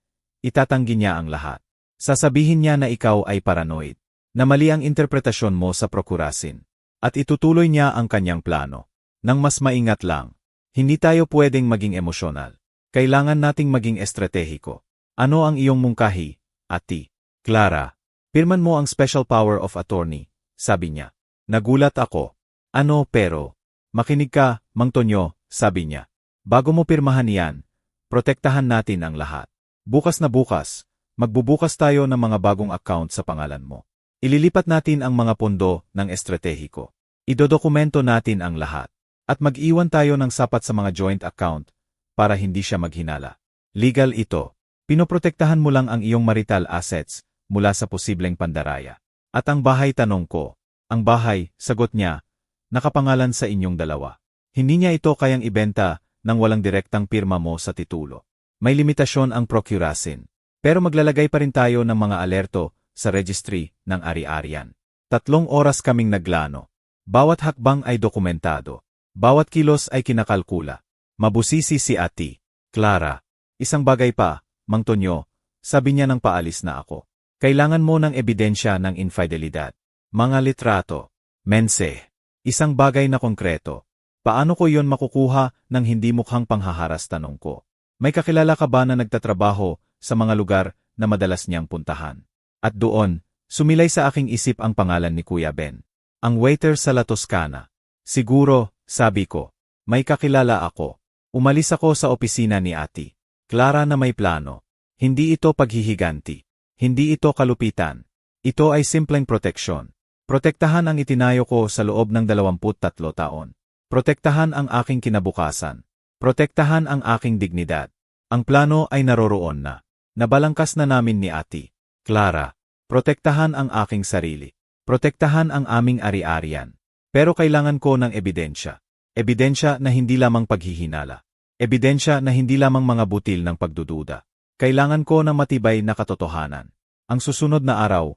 itatanggi niya ang lahat. Sasabihin niya na ikaw ay paranoid. Na mali ang interpretasyon mo sa prokurasin. At itutuloy niya ang kanyang plano. Nang mas maingat lang. Hindi tayo pwedeng maging emosyonal. Kailangan nating maging estratehiko. Ano ang iyong mungkahi, Ati? Clara, pirman mo ang special power of attorney, sabi niya. Nagulat ako. Ano pero? Makinig ka, Mang Tonyo, sabi niya. Bago mo pirmahan iyan, protektahan natin ang lahat. Bukas na bukas, magbubukas tayo ng mga bagong account sa pangalan mo. Ililipat natin ang mga pondo ng estratehiko. Idodokumento natin ang lahat. At mag-iwan tayo ng sapat sa mga joint account para hindi siya maghinala. Legal ito. Pinoprotektahan mo lang ang iyong marital assets mula sa posibleng pandaraya. At ang bahay, tanong ko. Ang bahay, sagot niya, nakapangalan sa inyong dalawa. Hindi niya ito kayang ibenta nang walang direktang pirma mo sa titulo. May limitasyon ang procurasin. Pero maglalagay pa rin tayo ng mga alerto sa registry ng ari-arian. 3 oras kaming naglano. Bawat hakbang ay dokumentado. Bawat kilos ay kinakalkula. Mabusisi si Ati. Clara. Isang bagay pa, Mang Tonyo, Sabi niya nang paalis na ako. Kailangan mo ng ebidensya ng infidelidad. Mga litrato. Mense. Isang bagay na konkreto. Paano ko yon makukuha nang hindi mukhang panghaharas, tanong ko. May kakilala ka ba na nagtatrabaho sa mga lugar na madalas niyang puntahan? At doon, sumilay sa aking isip ang pangalan ni Kuya Ben. Ang waiter sa La Toscana. Siguro, sabi ko. May kakilala ako. Umalis ako sa opisina ni Ate Clara na may plano. Hindi ito paghihiganti. Hindi ito kalupitan. Ito ay simpleng proteksyon. Protektahan ang itinayo ko sa loob ng 23 taon. Protektahan ang aking kinabukasan. Protektahan ang aking dignidad. Ang plano ay naroroon na. Nabalangkas na namin ni Ate Clara. Protektahan ang aking sarili. Protektahan ang aming ari-arian. Pero kailangan ko ng ebidensya. Ebidensya na hindi lamang paghihinala. Ebidensya na hindi lamang mga butil ng pagdududa. Kailangan ko ng matibay na katotohanan. Ang susunod na araw,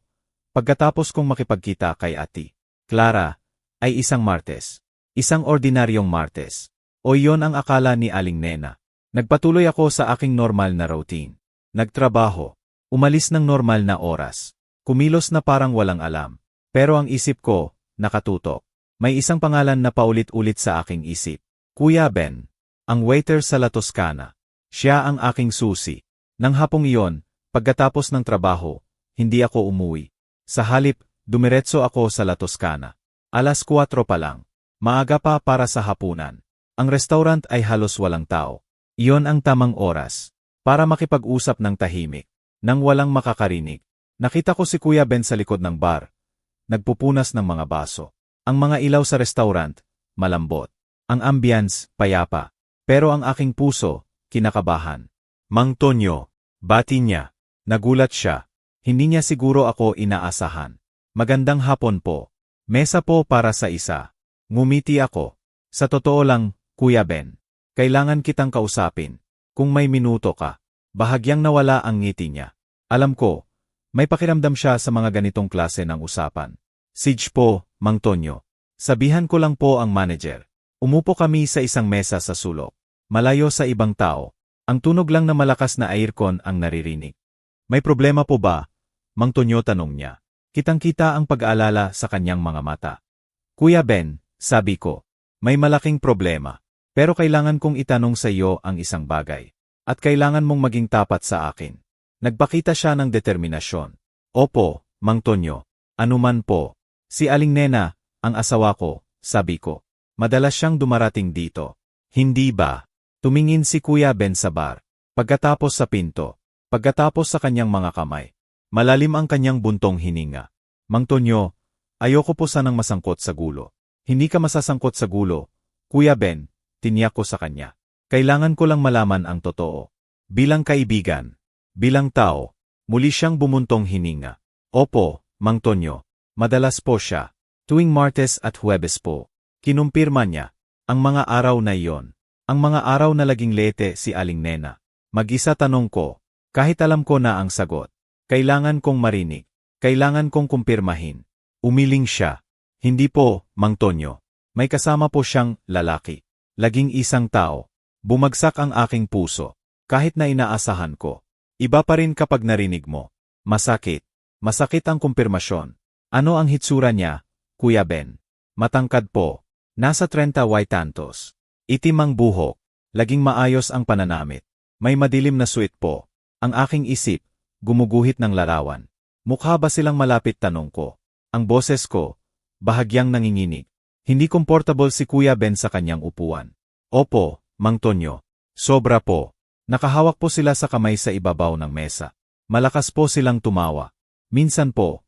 pagkatapos kong makipagkita kay Ate Clara, ay isang Martes. Isang ordinaryong Martes. O iyon ang akala ni Aling Nena. Nagpatuloy ako sa aking normal na routine. Nagtrabaho. Umalis ng normal na oras. Kumilos na parang walang alam. Pero ang isip ko, nakatutok. May isang pangalan na paulit-ulit sa aking isip. Kuya Ben. Ang waiter sa La Toscana. Siya ang aking susi. Nang hapong iyon, pagkatapos ng trabaho, hindi ako umuwi. Sa halip, dumiretso ako sa La Toscana. 4:00 pa lang. Maaga pa para sa hapunan. Ang restaurant ay halos walang tao. Iyon ang tamang oras para makipag-usap ng tahimik, nang walang makakarinig. Nakita ko si Kuya Ben sa likod ng bar. Nagpupunas ng mga baso. Ang mga ilaw sa restaurant, malambot. Ang ambience, payapa. Pero ang aking puso, kinakabahan. Mang Tonyo, bati niya. Nagulat siya. Hindi niya siguro ako inaasahan. Magandang hapon po. Mesa po para sa isa. Ngumiti ako. Sa totoo lang, Kuya Ben. Kailangan kitang kausapin. Kung may minuto ka. Bahagyang nawala ang ngiti niya. Alam ko, may pakiramdam siya sa mga ganitong klase ng usapan. Sige po, Mang Tonyo. Sabihan ko lang po ang manager. Umupo kami sa isang mesa sa sulok. Malayo sa ibang tao. Ang tunog lang na malakas na aircon ang naririnig. May problema po ba? Mang Tonyo, tanong niya. Kitang-kita ang pag-aalala sa kanyang mga mata. Kuya Ben, sabi ko, may malaking problema. Pero kailangan kong itanong sa iyo ang isang bagay. At kailangan mong maging tapat sa akin. Nagpakita siya ng determinasyon. Opo, Mang Tonyo. Anuman po. Si Aling Nena, ang asawa ko, sabi ko. Madalas siyang dumarating dito. Hindi ba? Tumingin si Kuya Ben sa bar. Pagkatapos sa pinto. Pagkatapos sa kanyang mga kamay. Malalim ang kanyang buntong hininga. Mang Tonyo, ayoko po sanang masangkot sa gulo. Hindi ka masasangkot sa gulo. Kuya Ben, tiniyak ko sa kanya. Kailangan ko lang malaman ang totoo. Bilang kaibigan. Bilang tao. Muli siyang bumuntong hininga. Opo, Mang Tonyo. Madalas po siya. Tuwing Martes at Huwebes po. Kinumpirma niya. Ang mga araw na iyon. Ang mga araw na laging lete si Aling Nena. Mag-isa tanong ko. Kahit alam ko na ang sagot. Kailangan kong marinig. Kailangan kong kumpirmahin. Umiling siya. Hindi po, Mang Tonyo. May kasama po siyang lalaki. Laging isang tao. Bumagsak ang aking puso. Kahit na inaasahan ko. Iba pa rin kapag narinig mo. Masakit. Masakit ang kumpirmasyon. Ano ang hitsura niya, Kuya Ben? Matangkad po. Nasa 30 y tantos. Itim ang buhok. Laging maayos ang pananamit. May madilim na suit po. Ang aking isip, gumuguhit ng larawan. Mukha ba silang malapit, tanong ko. Ang boses ko, bahagyang nanginginig. Hindi komportable si Kuya Ben sa kanyang upuan. Opo, Mang Tonyo. Sobra po. Nakahawak po sila sa kamay sa ibabaw ng mesa. Malakas po silang tumawa. Minsan po,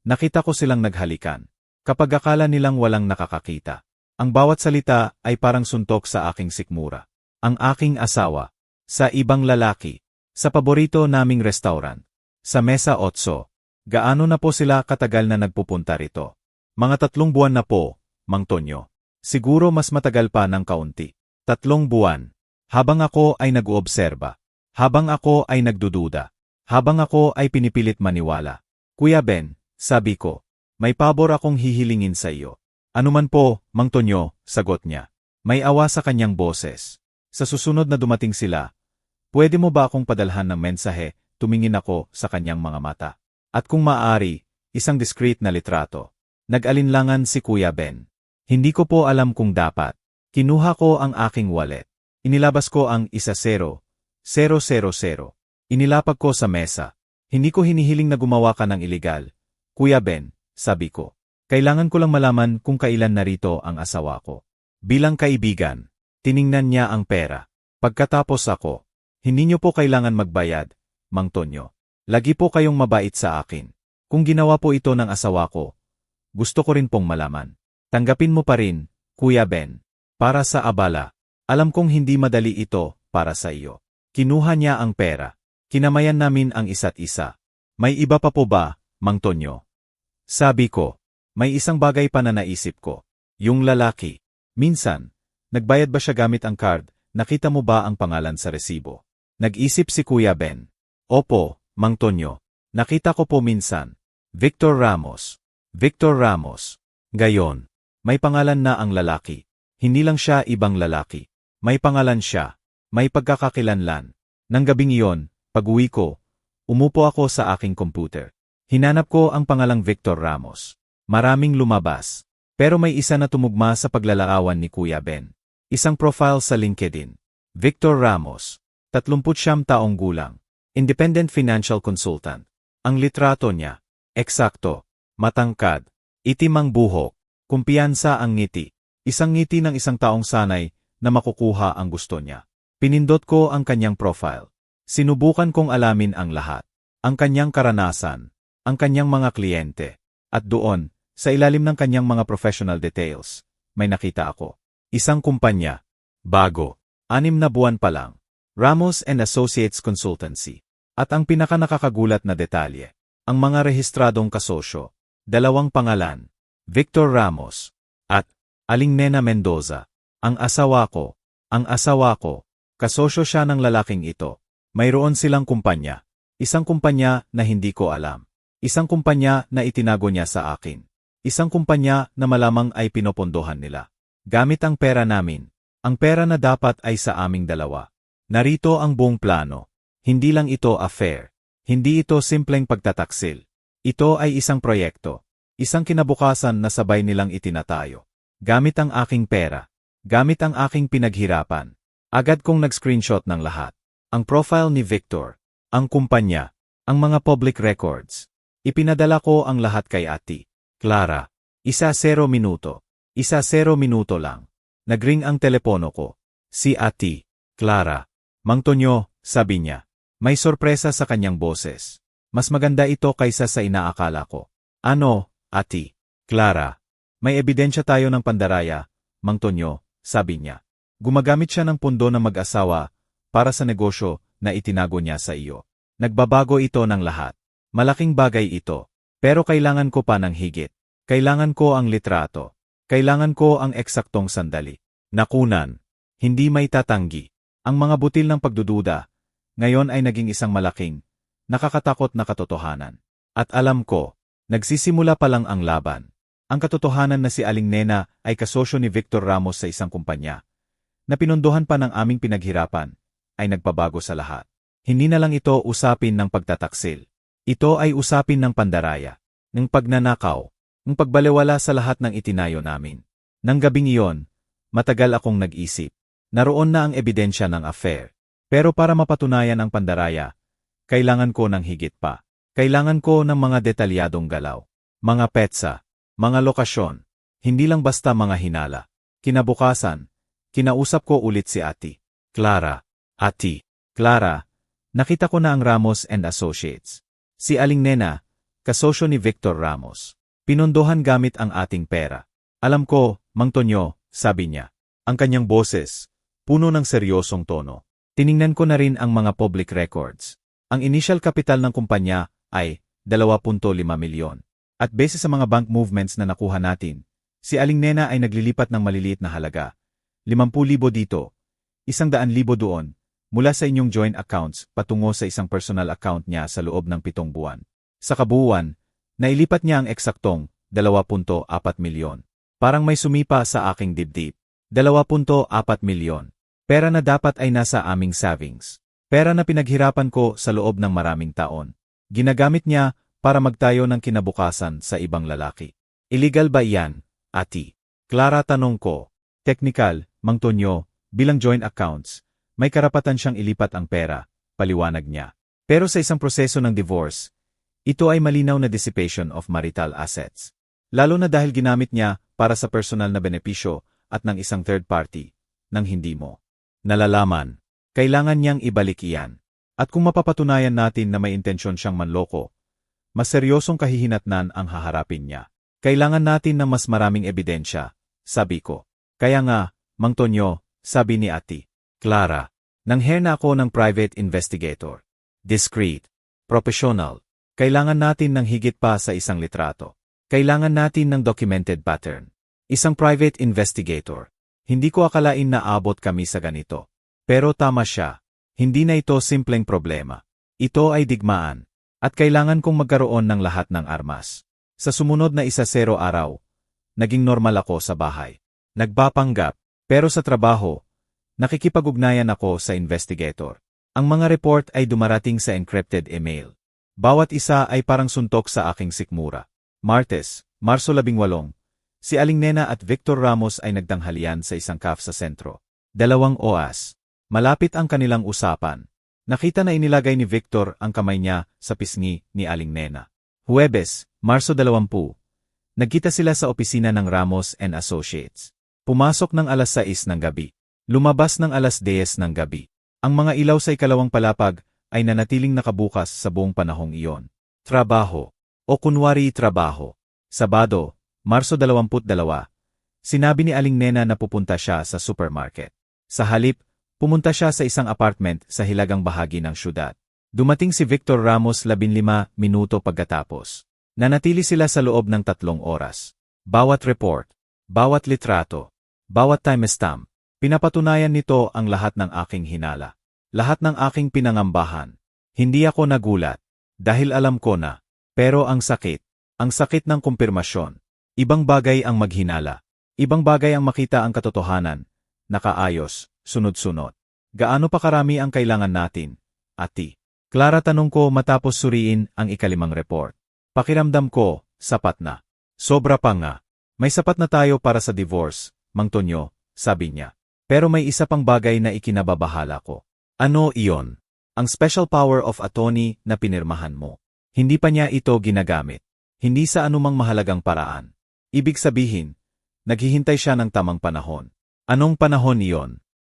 nakita ko silang naghalikan. Kapag akala nilang walang nakakakita. Ang bawat salita ay parang suntok sa aking sikmura. Ang aking asawa. Sa ibang lalaki. Sa paborito naming restaurant. Sa Mesa 8. Gaano na po sila katagal na nagpupunta rito? Mga 3 buwan na po, Mang Tonyo. Siguro mas matagal pa ng kaunti. 3 buwan. Habang ako ay nag-uobserba. Habang ako ay nagdududa. Habang ako ay pinipilit maniwala. Kuya Ben, sabi ko, may pabor akong hihilingin sa iyo. Anuman po, Mang Tonyo, sagot niya. May awa sa kanyang boses. Sa susunod na dumating sila, pwede mo ba akong padalhan ng mensahe tumingin ako sa kanyang mga mata. At kung maaari, isang discreet na litrato. Nag-alinlangan si Kuya Ben. Hindi ko po alam kung dapat. Kinuha ko ang aking wallet. Inilabas ko ang 10,000. Inilapag ko sa mesa. Hindi ko hinihiling na gumawa ka ng iligal. Kuya Ben, sabi ko. Kailangan ko lang malaman kung kailan narito ang asawa ko. Bilang kaibigan, tiningnan niya ang pera. Pagkatapos ako, hindi niyo po kailangan magbayad, Mang Tonyo. Lagi po kayong mabait sa akin. Kung ginawa po ito ng asawa ko, gusto ko rin pong malaman. Tanggapin mo pa rin, Kuya Ben. Para sa abala, alam kong hindi madali ito para sa iyo. Kinuha niya ang pera. Kinamayan namin ang isa't isa. May iba pa po ba, Mang Tonyo? Sabi ko, may isang bagay pa na naisip ko. Yung lalaki. Minsan, nagbayad ba siya gamit ang card? Nakita mo ba ang pangalan sa resibo? Nag-isip si Kuya Ben. Opo, Mang Tonyo. Nakita ko po minsan. Victor Ramos. Victor Ramos. Gayon, may pangalan na ang lalaki. Hindi lang siya ibang lalaki. May pangalan siya. May pagkakakilanlan. Nang gabing iyon, pag-uwi ko, umupo ako sa aking computer. Hinanap ko ang pangalang Victor Ramos. Maraming lumabas. Pero may isa na tumugma sa paglalarawan ni Kuya Ben. Isang profile sa LinkedIn. Victor Ramos. 39 taong gulang. Independent financial consultant. Ang litrato niya. Eksakto. Matangkad. Itim ang buhok. Kumpiyansa ang ngiti. Isang ngiti ng isang taong sanay na makukuha ang gusto niya. Pinindot ko ang kanyang profile. Sinubukan kong alamin ang lahat. Ang kanyang karanasan. Ang kanyang mga kliyente. At doon, sa ilalim ng kanyang mga professional details, may nakita ako. Isang kumpanya. Bago. 6 na buwan pa lang. Ramos and Associates Consultancy. At ang pinakanakakagulat na detalye. Ang mga rehistradong kasosyo. 2 pangalan. Victor Ramos. At Aling Nena Mendoza. Ang asawa ko. Ang asawa ko. Kasosyo siya ng lalaking ito. Mayroon silang kumpanya. Isang kumpanya na hindi ko alam. Isang kumpanya na itinago niya sa akin. Isang kumpanya na malamang ay pinopondohan nila. Gamit ang pera namin. Ang pera na dapat ay sa aming dalawa. Narito ang buong plano. Hindi lang ito affair. Hindi ito simpleng pagtataksil. Ito ay isang proyekto. Isang kinabukasan na sabay nilang itinatayo. Gamit ang aking pera. Gamit ang aking pinaghirapan. Agad kong nag-screenshot ng lahat. Ang profile ni Victor. Ang kumpanya. Ang mga public records. Ipinadala ko ang lahat kay Ate Clara. 1-0 minuto. 1-0 minuto lang. Nagring ang telepono ko. Si Ate Clara. Mang Tonyo, sabi niya. May sorpresa sa kanyang boses. Mas maganda ito kaysa sa inaakala ko. Ano, Ate Clara? May ebidensya tayo ng pandaraya, Mang Tonyo, sabi niya. Gumagamit siya ng pundo ng mag-asawa para sa negosyo na itinago niya sa iyo. Nagbabago ito ng lahat. Malaking bagay ito. Pero kailangan ko pa ng higit. Kailangan ko ang litrato. Kailangan ko ang eksaktong sandali. Nakunan. Hindi may tatanggi. Ang mga butil ng pagdududa, ngayon ay naging isang malaking, nakakatakot na katotohanan. At alam ko, nagsisimula pa lang ang laban. Ang katotohanan na si Aling Nena ay kasosyo ni Victor Ramos sa isang kumpanya, na pinondohan pa ng aming pinaghirapan, ay nagpabago sa lahat. Hindi na lang ito usapin ng pagtataksil. Ito ay usapin ng pandaraya, ng pagnanakaw, ng pagbalewala sa lahat ng itinayo namin. Nang gabing iyon, matagal akong nag-isip. Naroon na ang ebidensya ng affair. Pero para mapatunayan ang pandaraya, kailangan ko ng higit pa. Kailangan ko ng mga detalyadong galaw. Mga petsa, mga lokasyon, hindi lang basta mga hinala. Kinabukasan, kinausap ko ulit si Ate Clara. Ate Clara, nakita ko na ang Ramos and Associates. Si Aling Nena, kasosyo ni Victor Ramos. Pinondohan gamit ang ating pera. Alam ko, Mang Tonyo, sabi niya. Ang kanyang boses, puno ng seryosong tono. Tiningnan ko na rin ang mga public records. Ang initial capital ng kumpanya ay 2.5 milyon. At base sa mga bank movements na nakuha natin, si Aling Nena ay naglilipat ng maliliit na halaga. 50,000 dito, 100,000 doon, mula sa inyong joint accounts patungo sa isang personal account niya sa loob ng 7 buwan. Sa kabuuan, nailipat niya ang eksaktong 2.4 milyon. Parang may sumipa sa aking dibdib. 2.4 milyon. Pera na dapat ay nasa aming savings. Pera na pinaghirapan ko sa loob ng maraming taon. Ginagamit niya para magtayo ng kinabukasan sa ibang lalaki. Illegal ba iyan, ati? Clara, tanong ko. Technical, Mang Tonyo, bilang joint accounts, may karapatan siyang ilipat ang pera, paliwanag niya. Pero sa isang proseso ng divorce, ito ay malinaw na dissipation of marital assets. Lalo na dahil ginamit niya para sa personal na benepisyo at ng isang third party, nang hindi mo nalalaman. Kailangan niyang ibalik iyan. At kung mapapatunayan natin na may intensyon siyang manloko, mas seryosong kahihinatnan ang haharapin niya. Kailangan natin ng mas maraming ebidensya, sabi ko. Kaya nga, Mang Tonyo, sabi ni Ati Clara, nanghiram na ako ng private investigator. Discreet, professional. Kailangan natin ng higit pa sa isang litrato. Kailangan natin ng documented pattern. Isang private investigator. Hindi ko akalain na abot kami sa ganito. Pero tama siya. Hindi na ito simpleng problema. Ito ay digmaan. At kailangan kong magkaroon ng lahat ng armas. Sa sumunod na 10 araw, naging normal ako sa bahay. Nagpapanggap, pero sa trabaho, nakikipag-ugnayan ako sa investigator. Ang mga report ay dumarating sa encrypted email. Bawat isa ay parang suntok sa aking sikmura. Martes, Marso 18, si Aling Nena at Victor Ramos ay nagtanghalian sa isang cafe sa sentro. 2 oras. Malapit ang kanilang usapan. Nakita na inilagay ni Victor ang kamay niya sa pisngi ni Aling Nena. Huwebes, Marso 20, nagkita sila sa opisina ng Ramos and Associates. Pumasok ng alas 6 ng gabi. Lumabas ng alas 10 ng gabi. Ang mga ilaw sa ikalawang palapag ay nanatiling nakabukas sa buong panahong iyon. Trabaho. O kunwari trabaho. Sabado, Marso 22, sinabi ni Aling Nena na pupunta siya sa supermarket. Sa halip, pumunta siya sa isang apartment sa hilagang bahagi ng syudad. Dumating si Victor Ramos 15 minuto pagkatapos. Nanatili sila sa loob ng 3 oras. Bawat report, bawat litrato, bawat timestamp, pinapatunayan nito ang lahat ng aking hinala. Lahat ng aking pinangambahan. Hindi ako nagulat. Dahil alam ko na. Pero ang sakit ng kumpirmasyon. Ibang bagay ang maghinala. Ibang bagay ang makita ang katotohanan. Nakaayos, sunod-sunod. Gaano pa karami ang kailangan natin, Ati? Clara, tanong ko matapos suriin ang ikalimang report. Pakiramdam ko, sapat na. Sobra pa nga. May sapat na tayo para sa divorce, Mang Tonyo, sabi niya. Pero may isa pang bagay na ikinababahala ko. Ano iyon? Ang special power of attorney na pinirmahan mo. Hindi pa niya ito ginagamit. Hindi sa anumang mahalagang paraan. Ibig sabihin, naghihintay siya ng tamang panahon. Anong panahon iyon?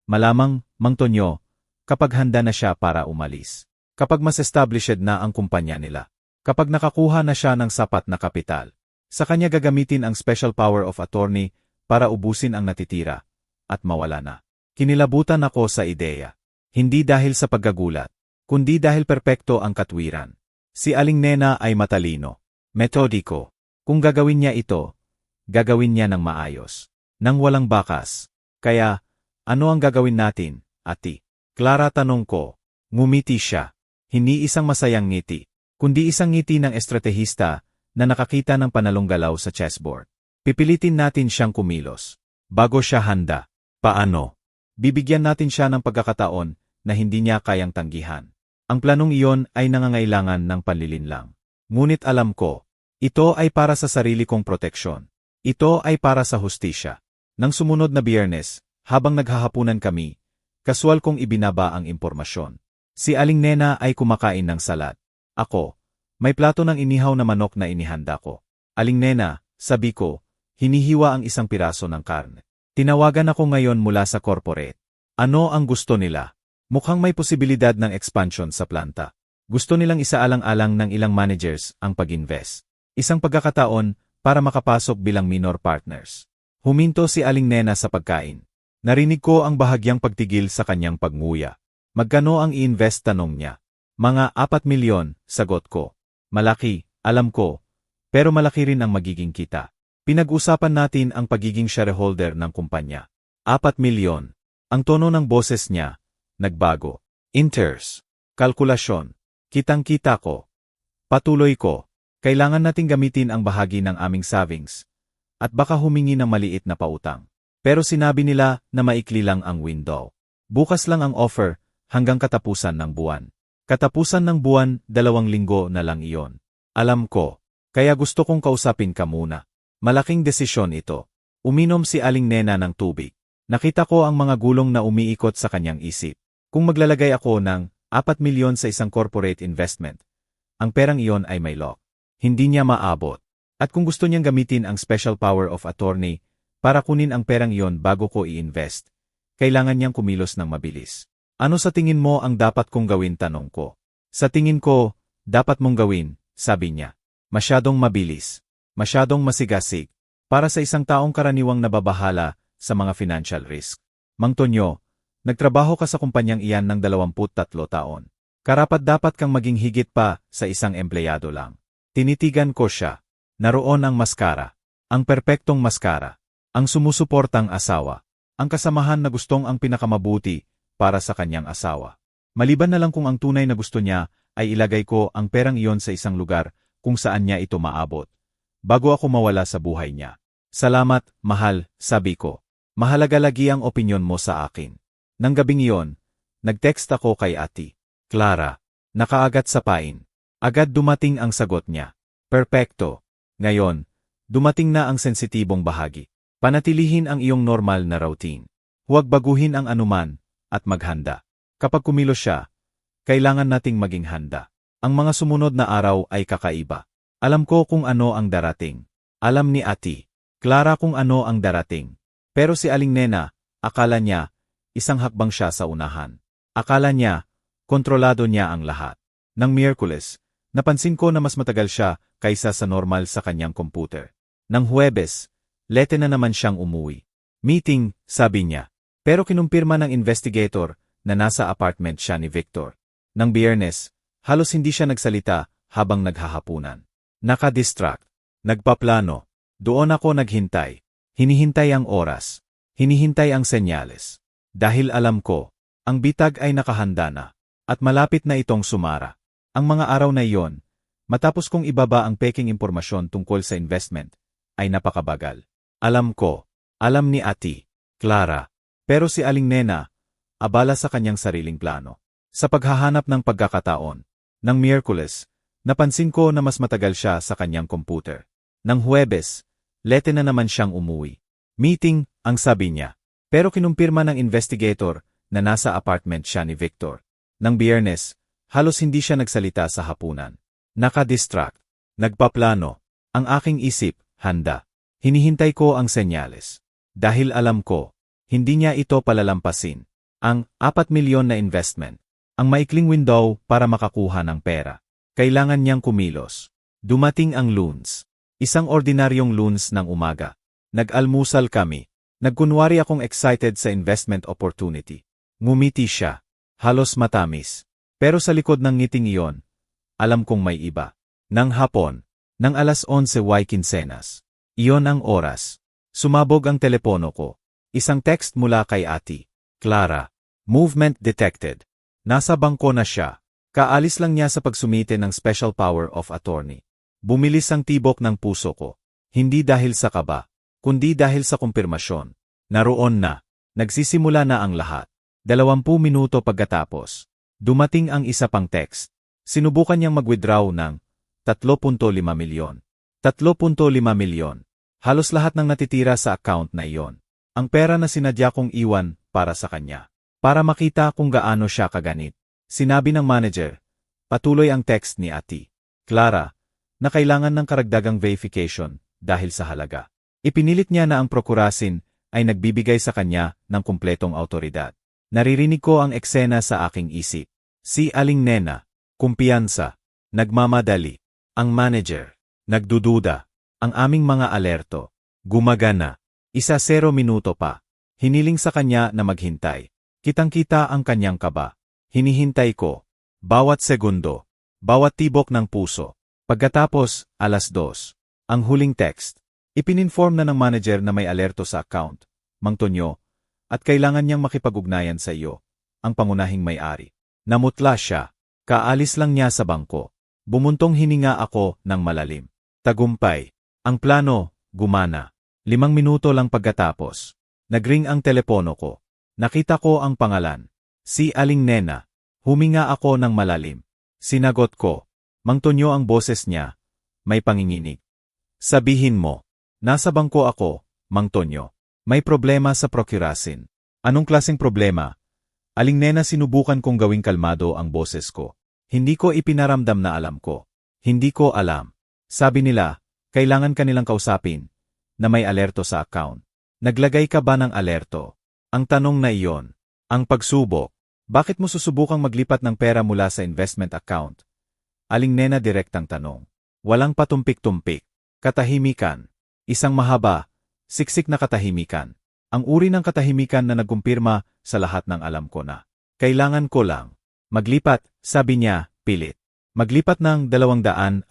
Malamang, Mang Tonyo, kapag handa na siya para umalis. Kapag mas established na ang kumpanya nila. Kapag nakakuha na siya ng sapat na kapital. Sa kanya gagamitin ang special power of attorney para ubusin ang natitira at mawala na. Kinilabutan ako sa ideya. Hindi dahil sa paggagulat, kundi dahil perpekto ang katwiran. Si Aling Nena ay matalino, metodiko. Kung gagawin niya ito, gagawin niya ng maayos, nang walang bakas. Kaya, ano ang gagawin natin, Ati? Clara, tanong ko. Ngumiti siya. Hindi isang masayang ngiti, kundi isang ngiti ng estratehista na nakakita ng panalong galaw sa chessboard. Pipilitin natin siyang kumilos. Bago siya handa. Paano? Bibigyan natin siya ng pagkakataon na hindi niya kayang tanggihan. Ang planong iyon ay nangangailangan ng panlilinlang. Ngunit alam ko, ito ay para sa sarili kong proteksyon. Ito ay para sa hustisya. Nang sumunod na Biyernes, habang naghahapunan kami, kaswal kong ibinaba ang impormasyon. Si Aling Nena ay kumakain ng salad. Ako, may plato ng inihaw na manok na inihanda ko. Aling Nena, sabi ko, hinihiwa ang isang piraso ng karne. Tinawagan ako ngayon mula sa corporate. Ano ang gusto nila? Mukhang may posibilidad ng expansion sa planta. Gusto nilang isaalang-alang ng ilang managers ang pag-invest. Isang pagkakataon para makapasok bilang minor partners. Huminto si Aling Nena sa pagkain. Narinig ko ang bahagyang pagtigil sa kanyang pagnguya. Magkano ang i-invest, tanong niya. Mga 4 milyon, sagot ko. Malaki, alam ko. Pero malaki rin ang magiging kita. Pinag-usapan natin ang pagiging shareholder ng kumpanya. 4 milyon. Ang tono ng boses niya, nagbago. Inters. Kalkulasyon. Kitang-kita ko. Patuloy ko. Kailangan nating gamitin ang bahagi ng aming savings. At baka humingi ng maliit na pautang. Pero sinabi nila na maikli lang ang window. Bukas lang ang offer, hanggang katapusan ng buwan. Katapusan ng buwan, 2 linggo na lang iyon. Alam ko. Kaya gusto kong kausapin ka muna. Malaking desisyon ito. Uminom si Aling Nena ng tubig. Nakita ko ang mga gulong na umiikot sa kanyang isip. Kung maglalagay ako ng 4 milyon sa isang corporate investment, ang perang iyon ay may lock. Hindi niya maabot. At kung gusto niyang gamitin ang special power of attorney para kunin ang perang iyon bago ko i-invest, kailangan niyang kumilos ng mabilis. Ano sa tingin mo ang dapat kong gawin, tanong ko? Sa tingin ko, dapat mong gawin, sabi niya. Masyadong mabilis. Masyadong masigasig. Para sa isang taong karaniwang nababahala sa mga financial risk. Mang Tonyo, nagtrabaho ka sa kumpanyang iyan ng 23 taon. Karapat-dapat kang maging higit pa sa isang empleyado lang. Tinitigan ko siya. Naroon ang maskara. Ang perpektong maskara. Ang sumusuportang asawa. Ang kasamahan na gustong ang pinakamabuti para sa kanyang asawa. Maliban na lang kung ang tunay na gusto niya ay ilagay ko ang perang iyon sa isang lugar kung saan niya ito maabot, bago ako mawala sa buhay niya. Salamat, mahal, sabi ko. Mahalaga lagi ang opinyon mo sa akin. Nang gabing iyon, nag-text ako kay Ate Clara. Nakaagat sa pain. Agad dumating ang sagot niya. Perpekto. Ngayon, dumating na ang sensitibong bahagi. Panatilihin ang iyong normal na routine. Huwag baguhin ang anuman, at maghanda. Kapag kumilos siya, kailangan nating maging handa. Ang mga sumunod na araw ay kakaiba. Alam ko kung ano ang darating. Alam ni Ate Clara kung ano ang darating. Pero si Aling Nena, akala niya, isang hakbang siya sa unahan. Akala niya, kontrolado niya ang lahat. Nang Miyerkules, napansin ko na mas matagal siya kaysa sa normal sa kanyang computer. Nang Huwebes, lete na naman siyang umuwi. Meeting, sabi niya. Pero kinumpirma ng investigator na nasa apartment siya ni Victor. Nang Biyernes, halos hindi siya nagsalita habang naghahapunan. Nakadistract. Nagpaplano. Doon ako naghintay. Hinihintay ang oras. Hinihintay ang senyales. Dahil alam ko, ang bitag ay nakahanda na. At malapit na itong sumara. Ang mga araw na iyon, matapos kong ibaba ang peking impormasyon tungkol sa investment, ay napakabagal. Alam ko. Alam ni Ate Clara. Pero si Aling Nena, abala sa kanyang sariling plano. Sa paghahanap ng pagkakataon, ng Miyerkules, napansin ko na mas matagal siya sa kanyang computer. Nang Huwebes, lete na naman siyang umuwi. Meeting, ang sabi niya. Pero kinumpirma ng investigator na nasa apartment siya ni Victor. Nang Biyernes, halos hindi siya nagsalita sa hapunan. Nakadistract. Nagpaplano. Ang aking isip, handa. Hinihintay ko ang senyales. Dahil alam ko, hindi niya ito palalampasin. Ang 4 milyon na investment. Ang maikling window para makakuha ng pera. Kailangan niyang kumilos. Dumating ang Lunes. Isang ordinaryong Lunes ng umaga. Nag-almusal kami. Nagkunwari akong excited sa investment opportunity. Ngumiti siya. Halos matamis. Pero sa likod ng ngiting iyon, alam kong may iba. Nang hapon, nang 11:15. Iyon ang oras. Sumabog ang telepono ko. Isang text mula kay Ate Clara. Movement detected. Nasa bangko na siya. Kaalis lang niya sa pagsumite ng special power of attorney. Bumilis ang tibok ng puso ko. Hindi dahil sa kaba, kundi dahil sa kumpirmasyon. Naroon na. Nagsisimula na ang lahat. 20 minuto pagkatapos, dumating ang isa pang text. Sinubukan niyang mag-withdraw ng 3.5 milyon. 3.5 milyon. Halos lahat ng natitira sa account na iyon. Ang pera na sinadya kong iwan para sa kanya. Para makita kung gaano siya kaganit. Sinabi ng manager, patuloy ang text ni Ate Clara, na kailangan ng karagdagang verification dahil sa halaga. Ipinilit niya na ang prokurasin ay nagbibigay sa kanya ng kumpletong autoridad. Naririnig ko ang eksena sa aking isip. Si Aling Nena, kumpiyansa, nagmamadali. Ang manager, nagdududa. Ang aming mga alerto, gumagana. 1-0 minuto pa. Hiniling sa kanya na maghintay. Kitang-kita ang kanyang kaba. Hinihintay ko. Bawat segundo. Bawat tibok ng puso. Pagkatapos, 2:00. Ang huling text. Ipininform na ng manager na may alerto sa account, Mang Tonyo, at kailangan niyang makipag-ugnayan sa iyo, ang pangunahing may-ari. Namutla siya. Kaalis lang niya sa bangko. Bumuntong hininga ako ng malalim. Tagumpay. Ang plano, gumana. 5 minuto lang pagkatapos. Nagring ang telepono ko. Nakita ko ang pangalan. Si Aling Nena. Huminga ako ng malalim. Sinagot ko. Mang Tonyo ang boses niya. May panginginig. Sabihin mo. Nasa bangko ako, Mang Tonyo. May problema sa prokurasin. Anong klaseng problema? Aling Nena, sinubukan kong gawing kalmado ang boses ko. Hindi ko ipinaramdam na alam ko. Hindi ko alam. Sabi nila, kailangan kanilang kausapin, na may alerto sa account. Naglagay ka ba ng alerto? Ang tanong na iyon. Ang pagsubok. Bakit mo susubukang maglipat ng pera mula sa investment account? Aling Nena, direktang tanong. Walang patumpik-tumpik. Katahimikan. Isang mahaba, siksik na katahimikan. Ang uri ng katahimikan na nagkumpirma sa lahat ng alam ko na. Kailangan ko lang. Maglipat, sabi niya, pilit. Maglipat ng 250,000.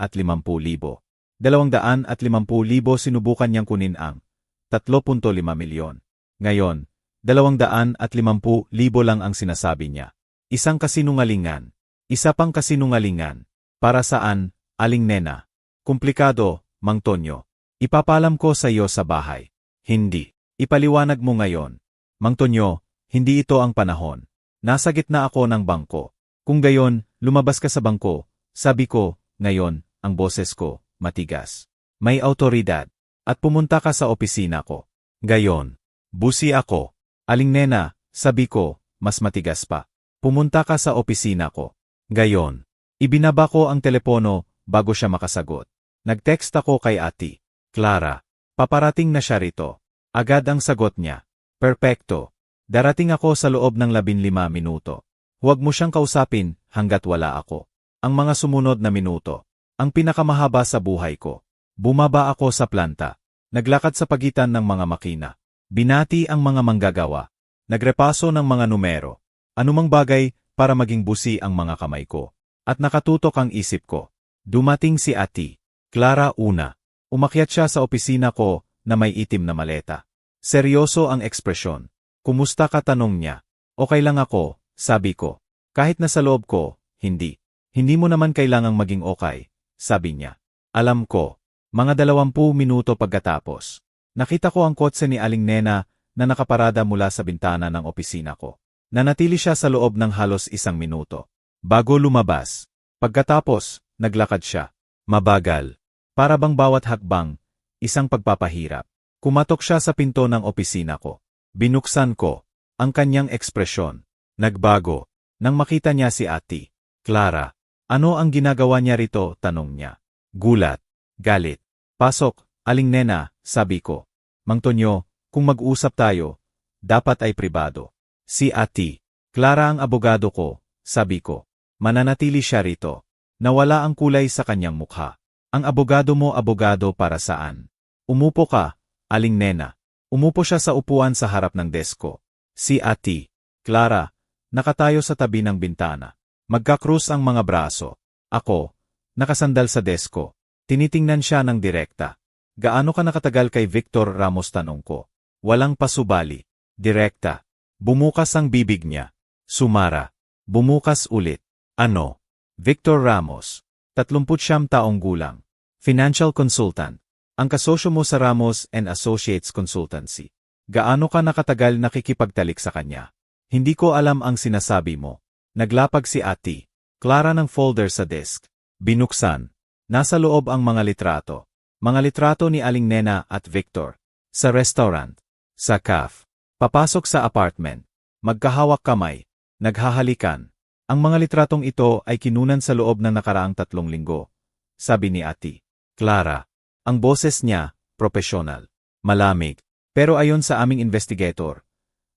250,000 sinubukan niyang kunin ang 3.5 milyon. Ngayon, 250,000 lang ang sinasabi niya. Isang kasinungalingan. Isa pang kasinungalingan. Para saan, Aling Nena? Komplikado, Mang Tonyo. Ipapalam ko sa iyo sa bahay. Hindi. Ipaliwanag mo ngayon. Mang Tonyo, hindi ito ang panahon. Nasa gitna ako ng bangko. Kung gayon, lumabas ka sa bangko. Sabi ko, ngayon, ang boses ko, matigas. May autoridad. At pumunta ka sa opisina ko. Gayon. Busi ako. Aling Nena, sabi ko, mas matigas pa. Pumunta ka sa opisina ko. Gayon. Ibinaba ko ang telepono bago siya makasagot. Nag-text ako kay Ate Clara. Paparating na siya rito. Agad ang sagot niya. Perpekto. Darating ako sa loob ng 15 minuto. Huwag mo siyang kausapin hanggat wala ako. Ang mga sumunod na minuto. Ang pinakamahaba sa buhay ko. Bumaba ako sa planta. Naglakad sa pagitan ng mga makina. Binati ang mga manggagawa. Nagrepaso ng mga numero. Anumang bagay para maging busi ang mga kamay ko. At nakatutok ang isip ko. Dumating si Ate Clara una. Umakyat siya sa opisina ko na may itim na maleta. Seryoso ang ekspresyon. Kumusta ka, tanong niya. Okay lang ako, sabi ko. Kahit nasa loob ko, hindi. Hindi mo naman kailangang maging okay, sabi niya. Alam ko. Mga 20 minuto pagkatapos. Nakita ko ang kotse ni Aling Nena na nakaparada mula sa bintana ng opisina ko. Nanatili siya sa loob ng halos 1 minuto. Bago lumabas. Pagkatapos, naglakad siya. Mabagal. Para bang bawat hakbang, isang pagpapahirap. Kumatok siya sa pinto ng opisina ko. Binuksan ko. Ang kanyang ekspresyon. Nagbago. Nang makita niya si Ate Clara. Ano ang ginagawa niya rito, tanong niya. Gulat. Galit. Pasok, Aling Nena, sabi ko. Mang Tonyo, kung mag-usap tayo, dapat ay pribado. Si Ate Clara ang abogado ko, sabi ko. Mananatili siya rito. Nawala ang kulay sa kanyang mukha. Ang abogado mo, abogado para saan? Umupo ka, Aling Nena. Umupo siya sa upuan sa harap ng desko. Si Ate Clara, nakatayo sa tabi ng bintana. Magkakrus ang mga braso. Ako, nakasandal sa desko. Tinitingnan siya ng direkta. Gaano ka nakatagal kay Victor Ramos, tanong ko. Walang pasubali. Direkta. Bumukas ang bibig niya. Sumara. Bumukas ulit. Ano? Victor Ramos. 39 taong gulang. Financial consultant. Ang kasosyo mo sa Ramos and Associates Consultancy. Gaano ka nakatagal nakikipagtalik sa kanya? Hindi ko alam ang sinasabi mo. Naglapag si Ate Clara ng folder sa desk. Binuksan. Nasa loob ang mga litrato. Mga litrato ni Aling Nena at Victor. Sa restaurant. Sa cafe. Papasok sa apartment. Magkahawak kamay. Naghahalikan. Ang mga litratong ito ay kinunan sa loob ng nakaraang 3 linggo. Sabi ni Ate Clara. Ang boses niya, profesional. Malamig. Pero ayon sa aming investigator,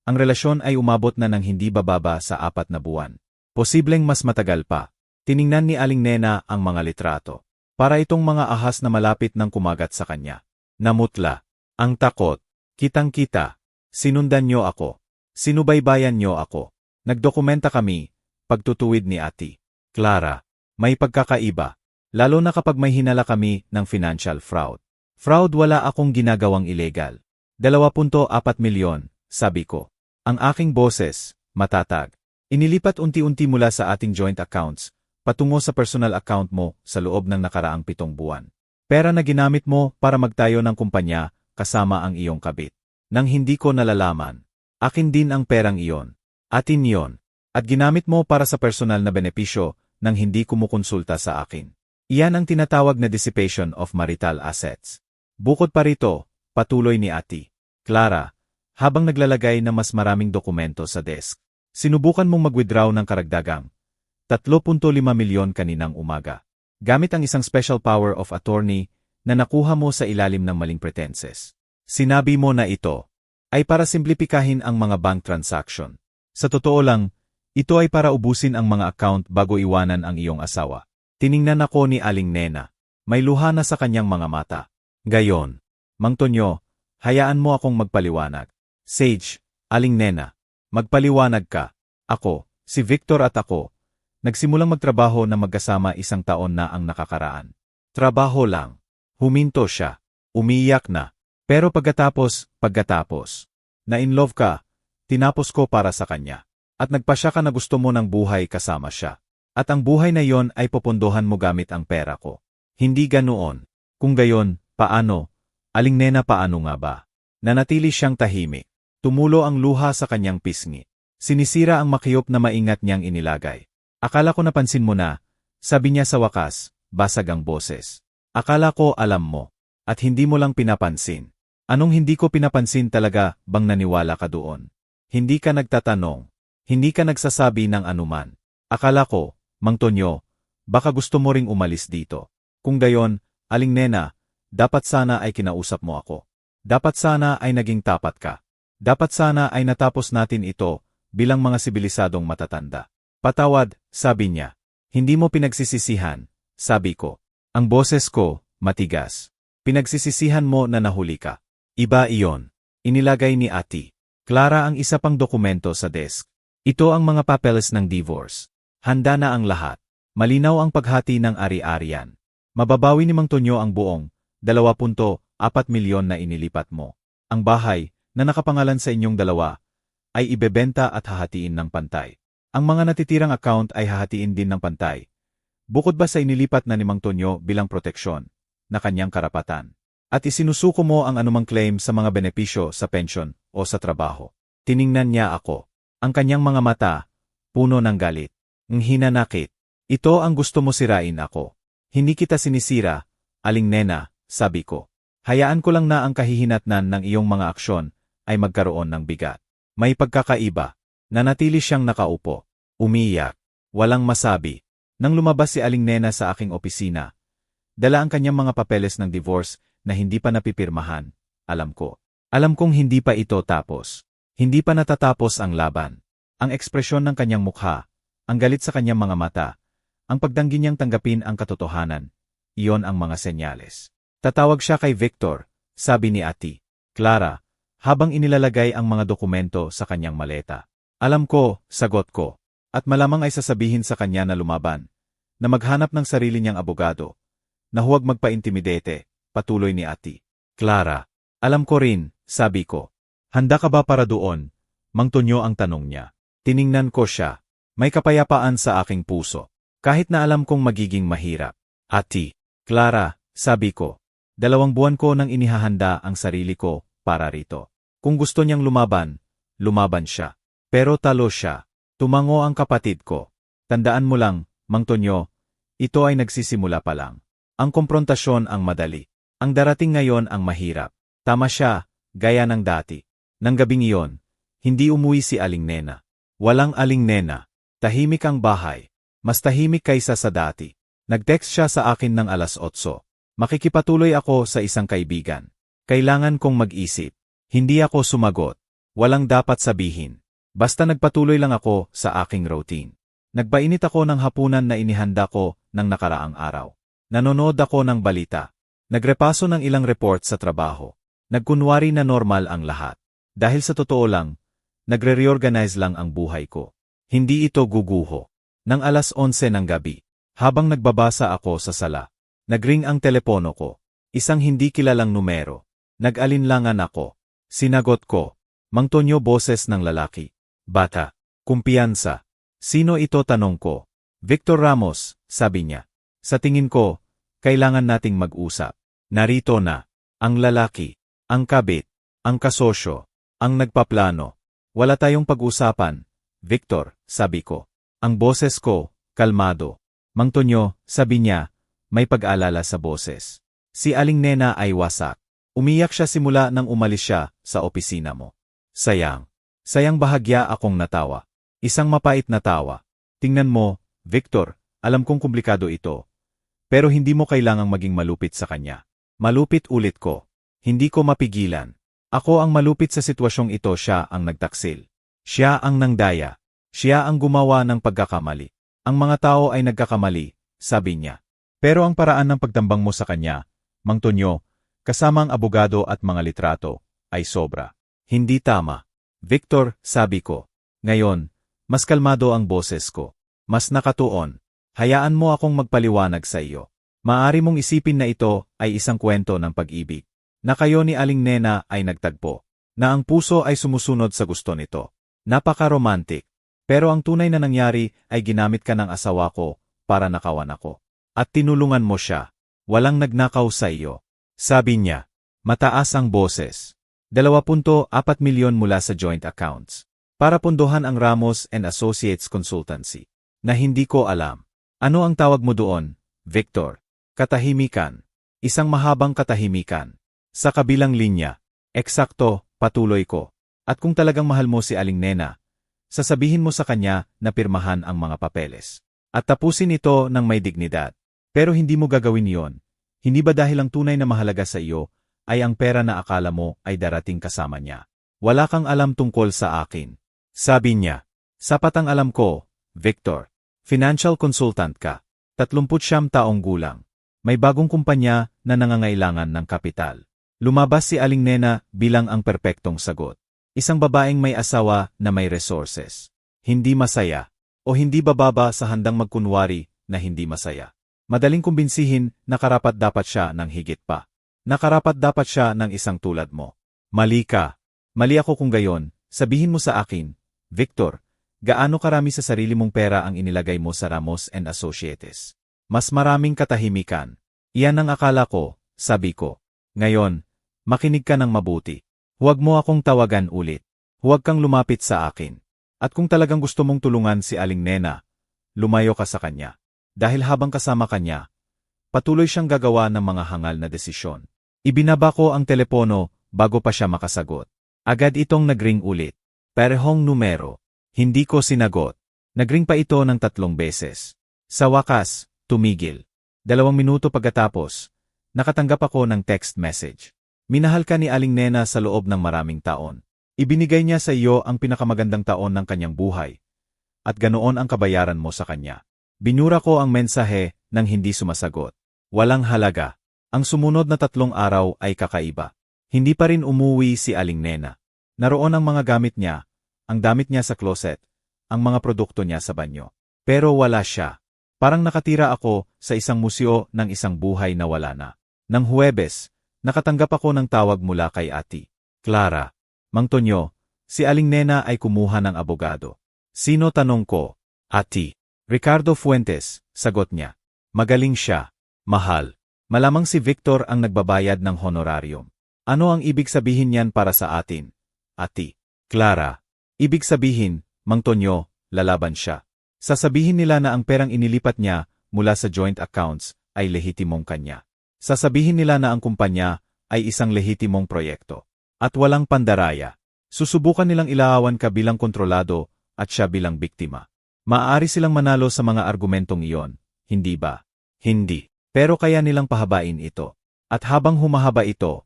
ang relasyon ay umabot na ng hindi bababa sa 4 na buwan. Posibleng mas matagal pa. Tiningnan ni Aling Nena ang mga litrato. Para itong mga ahas na malapit ng kumagat sa kanya. Namutla. Ang takot. Kitang-kita. Sinundan niyo ako. Sinubaybayan niyo ako. Nagdokumenta kami. Pagtutuwid ni Ate Clara. May pagkakaiba. Lalo na kapag may hinala kami ng financial fraud. Fraud, wala akong ginagawang illegal. 2.4 milyon, sabi ko. Ang aking boses, matatag. Inilipat unti-unti mula sa ating joint accounts, patungo sa personal account mo sa loob ng nakaraang 7 buwan. Pera na ginamit mo para magtayo ng kumpanya kasama ang iyong kabit. Nang hindi ko nalalaman, akin din ang perang iyon. Atin yon. At ginamit mo para sa personal na benepisyo nang hindi kumukonsulta sa akin. Iyan ang tinatawag na dissipation of marital assets. Bukod pa rito, patuloy ni Ate Clara, habang naglalagay ng mas maraming dokumento sa desk. Sinubukan mong mag-withdraw ng karagdagang 3.5 milyon kaninang umaga. Gamit ang isang special power of attorney na nakuha mo sa ilalim ng maling pretenses. Sinabi mo na ito ay para simplipikahin ang mga bank transaction. Sa totoo lang, ito ay para ubusin ang mga account bago iwanan ang iyong asawa. Tiningnan ako ni Aling Nena. May luha na sa kanyang mga mata. Gayon, Mang Tonyo, hayaan mo akong magpaliwanag. Sage, Aling Nena, magpaliwanag ka. Ako, si Victor at ako, nagsimulang magtrabaho na magkasama 1 taon na ang nakakaraan. Trabaho lang. Huminto siya. Umiiyak na. Pero pagkatapos, na-inlove ka, tinapos ko para sa kanya. At nagpasya ka na gusto mo ng buhay kasama siya. At ang buhay na yon ay popondohan mo gamit ang pera ko. Hindi ganoon. Kung gayon, paano? Aling Nena, paano nga ba? Nanatili siyang tahimik. Tumulo ang luha sa kanyang pisngi. Sinisira ang makiyop na maingat niyang inilagay. Akala ko napansin mo na, sabi niya sa wakas, basag ang boses. Akala ko alam mo. At hindi mo lang pinapansin. Anong hindi ko pinapansin talaga bang naniwala ka doon? Hindi ka nagtatanong. Hindi ka nagsasabi ng anuman. Akala ko, Mang Tonyo, baka gusto mo ring umalis dito. Kung gayon, Aling Nena, dapat sana ay kinausap mo ako. Dapat sana ay naging tapat ka. Dapat sana ay natapos natin ito bilang mga sibilisadong matatanda. Patawad, sabi niya. Hindi mo pinagsisisihan, sabi ko. Ang boses ko, matigas. Pinagsisisihan mo na nahuli ka. Iba iyon. Inilagay ni Ate Clara ang isa pang dokumento sa desk. Ito ang mga papeles ng divorce. Handa na ang lahat. Malinaw ang paghati ng ari-arian. Mababawi ni Mang Tonyo ang buong 2.4 milyon na inilipat mo. Ang bahay, na nakapangalan sa inyong dalawa, ay ibebenta at hahatiin ng pantay. Ang mga natitirang account ay hahatiin din ng pantay. Bukod ba sa inilipat na ni Mang Tonyo bilang proteksyon na kanyang karapatan. At isinusuko mo ang anumang claim sa mga benepisyo sa pension o sa trabaho. Tiningnan niya ako. Ang kanyang mga mata, puno ng galit. Ng hinanakit. Ito ang gusto mo sirain ako. Hindi kita sinisira, Aling Nena, sabi ko. Hayaan ko lang na ang kahihinatnan ng iyong mga aksyon ay magkaroon ng bigat. May pagkakaiba. Nanatili siyang nakaupo. Umiiyak. Walang masabi. Nang lumabas si Aling Nena sa aking opisina, dala ang kanyang mga papeles ng divorce na hindi pa napipirmahan. Alam ko. Alam kong hindi pa ito tapos. Hindi pa natatapos ang laban. Ang ekspresyon ng kanyang mukha, ang galit sa kanyang mga mata, ang pagdanggi niyang tanggapin ang katotohanan, iyon ang mga senyales. Tatawag siya kay Victor, sabi ni Ate Clara, habang inilalagay ang mga dokumento sa kanyang maleta. Alam ko, sagot ko, at malamang ay sasabihin sa kanya na lumaban, na maghanap ng sarili niyang abogado, na huwag magpa-intimidate, patuloy ni Ate Clara. Alam ko rin, sabi ko. Handa ka ba para doon? Mang Tonyo ang tanong niya. Tiningnan ko siya. May kapayapaan sa aking puso. Kahit na alam kong magiging mahirap. Ate Clara, sabi ko. 2 buwan ko nang inihahanda ang sarili ko para rito. Kung gusto niyang lumaban, lumaban siya. Pero talo siya. Tumango ang kapatid ko. Tandaan mo lang, Mang Tonyo, ito ay nagsisimula pa lang. Ang komprontasyon ang madali. Ang darating ngayon ang mahirap. Tama siya, gaya ng dati. Nang gabing iyon, hindi umuwi si Aling Nena. Walang Aling Nena. Tahimik ang bahay. Mas tahimik kaysa sa dati. Nag-text siya sa akin ng 8:00. Makikipatuloy ako sa isang kaibigan. Kailangan kong mag-isip. Hindi ako sumagot. Walang dapat sabihin. Basta nagpatuloy lang ako sa aking routine. Nagpainit ako ng hapunan na inihanda ko ng nakaraang araw. Nanonood ako ng balita. Nagrepaso ng ilang report sa trabaho. Nagkunwari na normal ang lahat. Dahil sa totoo lang, nagre-reorganize lang ang buhay ko. Hindi ito guguho. Nang 11:00 ng gabi, habang nagbabasa ako sa sala, nagring ang telepono ko. Isang hindi kilalang numero. Nag-alinlangan ako. Sinagot ko. Mang Tonyo, boses ng lalaki. Bata. Kumpiyansa. Sino ito, tanong ko. Victor Ramos, sabi niya. Sa tingin ko, kailangan nating mag-usap. Narito na. Ang lalaki. Ang kabit. Ang kasosyo. Ang nagpaplano. Wala tayong pag-usapan. Victor, sabi ko. Ang boses ko, kalmado. Mang Tonyo, sabi niya, may pag-alala sa boses. Si Aling Nena ay wasak. Umiyak siya simula nang umalis siya sa opisina mo. Sayang. Sayang bahagya akong natawa. Isang mapait na tawa. Tingnan mo, Victor, alam kong komplikado ito. Pero hindi mo kailangang maging malupit sa kanya. Malupit ulit ko. Hindi ko mapigilan. Ako ang malupit sa sitwasyong ito, siya ang nagtaksil. Siya ang nangdaya. Siya ang gumawa ng pagkakamali. Ang mga tao ay nagkakamali, sabi niya. Pero ang paraan ng pagtambang mo sa kanya, Mang Tonyo, kasama ang abogado at mga litrato, ay sobra. Hindi tama. Victor, sabi ko. Ngayon, mas kalmado ang boses ko. Mas nakatuon. Hayaan mo akong magpaliwanag sa iyo. Maari mong isipin na ito ay isang kwento ng pag-ibig. Na kayo ni Aling Nena ay nagtagpo. Na ang puso ay sumusunod sa gusto nito. Napaka-romantic. Pero ang tunay na nangyari ay ginamit ka ng asawa ko para nakawan ako. At tinulungan mo siya. Walang nagnakaw sa iyo. Sabi niya. Mataas ang boses. 2.4 milyon mula sa joint accounts. Para punduhan ang Ramos and Associates Consultancy. Na hindi ko alam. Ano ang tawag mo doon, Victor? Katahimikan. Isang mahabang katahimikan. Sa kabilang linya. Eksakto, patuloy ko. At kung talagang mahal mo si Aling Nena, sasabihin mo sa kanya na pirmahan ang mga papeles. At tapusin ito ng may dignidad. Pero hindi mo gagawin yon. Hindi ba dahil ang tunay na mahalaga sa iyo ay ang pera na akala mo ay darating kasama niya? Wala kang alam tungkol sa akin. Sabi niya. Sapat ang alam ko, Victor. Financial consultant ka. 39 taong gulang. May bagong kumpanya na nangangailangan ng kapital. Lumabas si Aling Nena bilang ang perpektong sagot. Isang babaeng may asawa na may resources. Hindi masaya. O hindi bababa sa handang magkunwari na hindi masaya. Madaling kumbinsihin na karapat-dapat siya ng higit pa. Na karapat-dapat siya ng isang tulad mo. Mali ka. Mali ako kung gayon. Sabihin mo sa akin, Victor, gaano karami sa sarili mong pera ang inilagay mo sa Ramos and Associates? Mas maraming katahimikan. Iyan ang akala ko, sabi ko. Ngayon, makinig ka ng mabuti. Huwag mo akong tawagan ulit. Huwag kang lumapit sa akin. At kung talagang gusto mong tulungan si Aling Nena, lumayo ka sa kanya. Dahil habang kasama kanya, patuloy siyang gagawa ng mga hangal na desisyon. Ibinaba ko ang telepono bago pa siya makasagot. Agad itong nagring ulit. Parehong numero. Hindi ko sinagot. Nagring pa ito ng 3 beses. Sa wakas, tumigil. 2 minuto pagkatapos, nakatanggap ako ng text message. Minahal ka ni Aling Nena sa loob ng maraming taon. Ibinigay niya sa iyo ang pinakamagandang taon ng kanyang buhay. At ganoon ang kabayaran mo sa kanya. Binura ko ang mensahe nang hindi sumasagot. Walang halaga. Ang sumunod na 3 araw ay kakaiba. Hindi pa rin umuwi si Aling Nena. Naroon ang mga gamit niya, ang damit niya sa closet, ang mga produkto niya sa banyo. Pero wala siya. Parang nakatira ako sa isang museo ng isang buhay na wala na. Nang Huwebes, nakatanggap ako ng tawag mula kay Ate Clara. Mang Tonyo, si Aling Nena ay kumuha ng abogado. Sino, tanong ko? Ate Ricardo Fuentes, sagot niya. Magaling siya. Mahal. Malamang si Victor ang nagbabayad ng honorarium. Ano ang ibig sabihin niyan para sa atin? Ate Clara. Ibig sabihin, Mang Tonyo, lalaban siya. Sasabihin nila na ang perang inilipat niya mula sa joint accounts ay lehitimong kanya. Sasabihin nila na ang kumpanya ay isang lehitimong proyekto. At walang pandaraya. Susubukan nilang ilaawan ka bilang kontrolado at siya bilang biktima. Maaari silang manalo sa mga argumentong iyon, hindi ba? Hindi. Pero kaya nilang pahabain ito. At habang humahaba ito,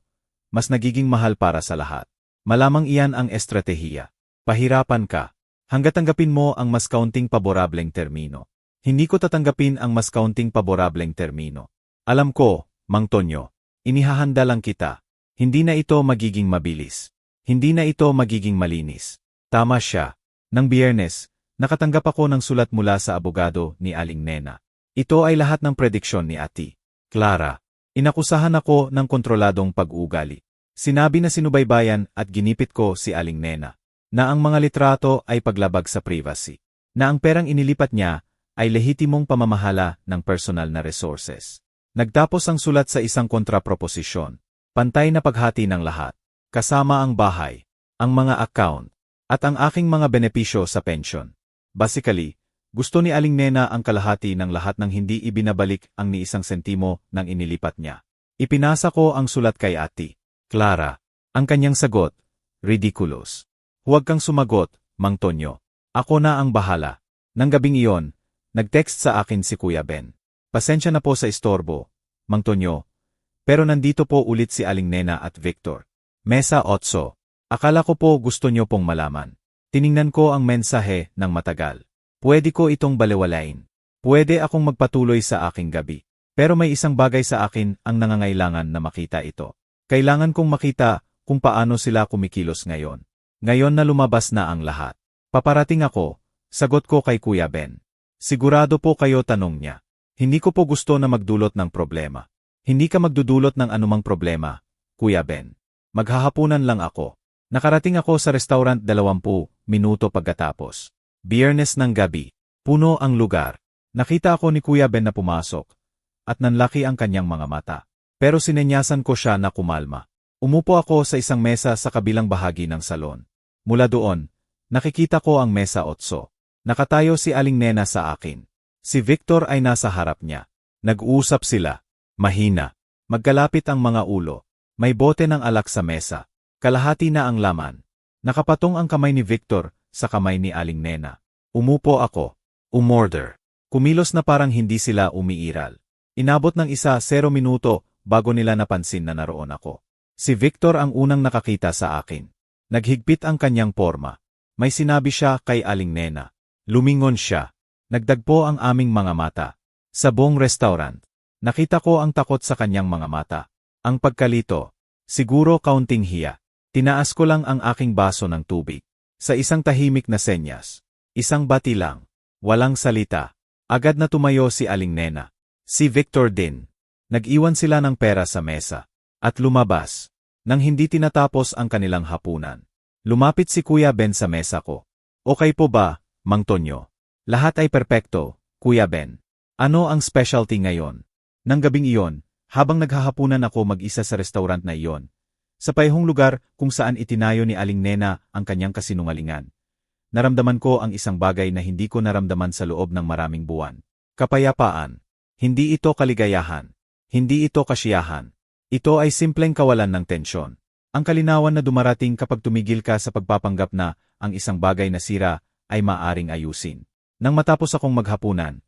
mas nagiging mahal para sa lahat. Malamang iyan ang estratehiya. Pahirapan ka. Hanggat tanggapin mo ang mas kaunting paborableng termino. Hindi ko tatanggapin ang mas kaunting paborableng termino. Alam ko, Mang Tonyo, inihahanda lang kita. Hindi na ito magiging mabilis. Hindi na ito magiging malinis. Tama siya. Nang Biyernes, nakatanggap ako ng sulat mula sa abogado ni Aling Nena. Ito ay lahat ng prediksyon ni Ate Clara. Inakusahan ako ng kontroladong pag-uugali. Sinabi na sinubaybayan at ginipit ko si Aling Nena na ang mga litrato ay paglabag sa privacy. Na ang perang inilipat niya ay lehitimong pamamahala ng personal na resources. Nagtapos ang sulat sa isang kontraproposisyon. Pantay na paghati ng lahat. Kasama ang bahay, ang mga account, At ang aking mga benepisyo sa pension. Basically, gusto ni Aling Nena ang kalahati ng lahat ng hindi ibinabalik ang ni isang sentimo nang inilipat niya. Ipinasa ko ang sulat kay Ate Clara. Ang kanyang sagot, ridiculous. Huwag kang sumagot, Mang Tonyo. Ako na ang bahala. Nang gabing iyon, nag-text sa akin si Kuya Ben. Pasensya na po sa istorbo, Mang Tonyo. Pero nandito po ulit si Aling Nena at Victor. Mesa 8. Akala ko po gusto nyo pong malaman. Tiningnan ko ang mensahe ng matagal. Pwede ko itong balewalain. Pwede akong magpatuloy sa aking gabi. Pero may isang bagay sa akin ang nangangailangan na makita ito. Kailangan kong makita kung paano sila kumikilos ngayon. Ngayon na lumabas na ang lahat. Paparating ako, sagot ko kay Kuya Ben. Sigurado po kayo, tanong niya. Hindi ko po gusto na magdulot ng problema. Hindi ka magdudulot ng anumang problema, Kuya Ben. Maghahapunan lang ako. Nakarating ako sa restaurant 20 minuto pagkatapos. Biyernes ng gabi. Puno ang lugar. Nakita ako ni Kuya Ben na pumasok. At nanlaki ang kanyang mga mata. Pero sinenyasan ko siya na kumalma. Umupo ako sa isang mesa sa kabilang bahagi ng salon. Mula doon, nakikita ko ang mesa 8. Nakatayo si Aling Nena sa akin. Si Victor ay nasa harap niya. Nag-uusap sila. Mahina. Magkalapit ang mga ulo. May bote ng alak sa mesa. Kalahati na ang laman. Nakapatong ang kamay ni Victor sa kamay ni Aling Nena. Umupo ako. Umorder. Kumilos na parang hindi sila umiiral. Inabot ng 1-0 minuto bago nila napansin na naroon ako. Si Victor ang unang nakakita sa akin. Naghigpit ang kanyang porma. May sinabi siya kay Aling Nena. Lumingon siya. Nagdagpo ang aming mga mata. Sa buong restaurant. Nakita ko ang takot sa kanyang mga mata. Ang pagkalito. Siguro kaunting hiya. Tinaas ko lang ang aking baso ng tubig. Sa isang tahimik na senyas. Isang bati lang. Walang salita. Agad na tumayo si Aling Nena. Si Victor din. Nag-iwan sila ng pera sa mesa. At lumabas. Nang hindi tinatapos ang kanilang hapunan. Lumapit si Kuya Ben sa mesa ko. Okay po ba, Mang Tonyo? Lahat ay perpekto, Kuya Ben. Ano ang specialty ngayon? Nang gabing iyon, habang naghahapunan ako mag-isa sa restaurant na iyon, sa payhong lugar kung saan itinayo ni Aling Nena ang kanyang kasinungalingan. Naramdaman ko ang isang bagay na hindi ko naramdaman sa loob ng maraming buwan. Kapayapaan. Hindi ito kaligayahan. Hindi ito kasiyahan. Ito ay simpleng kawalan ng tensyon. Ang kalinawan na dumarating kapag tumigil ka sa pagpapanggap na ang isang bagay na sira ay maaring ayusin. Nang matapos akong maghapunan,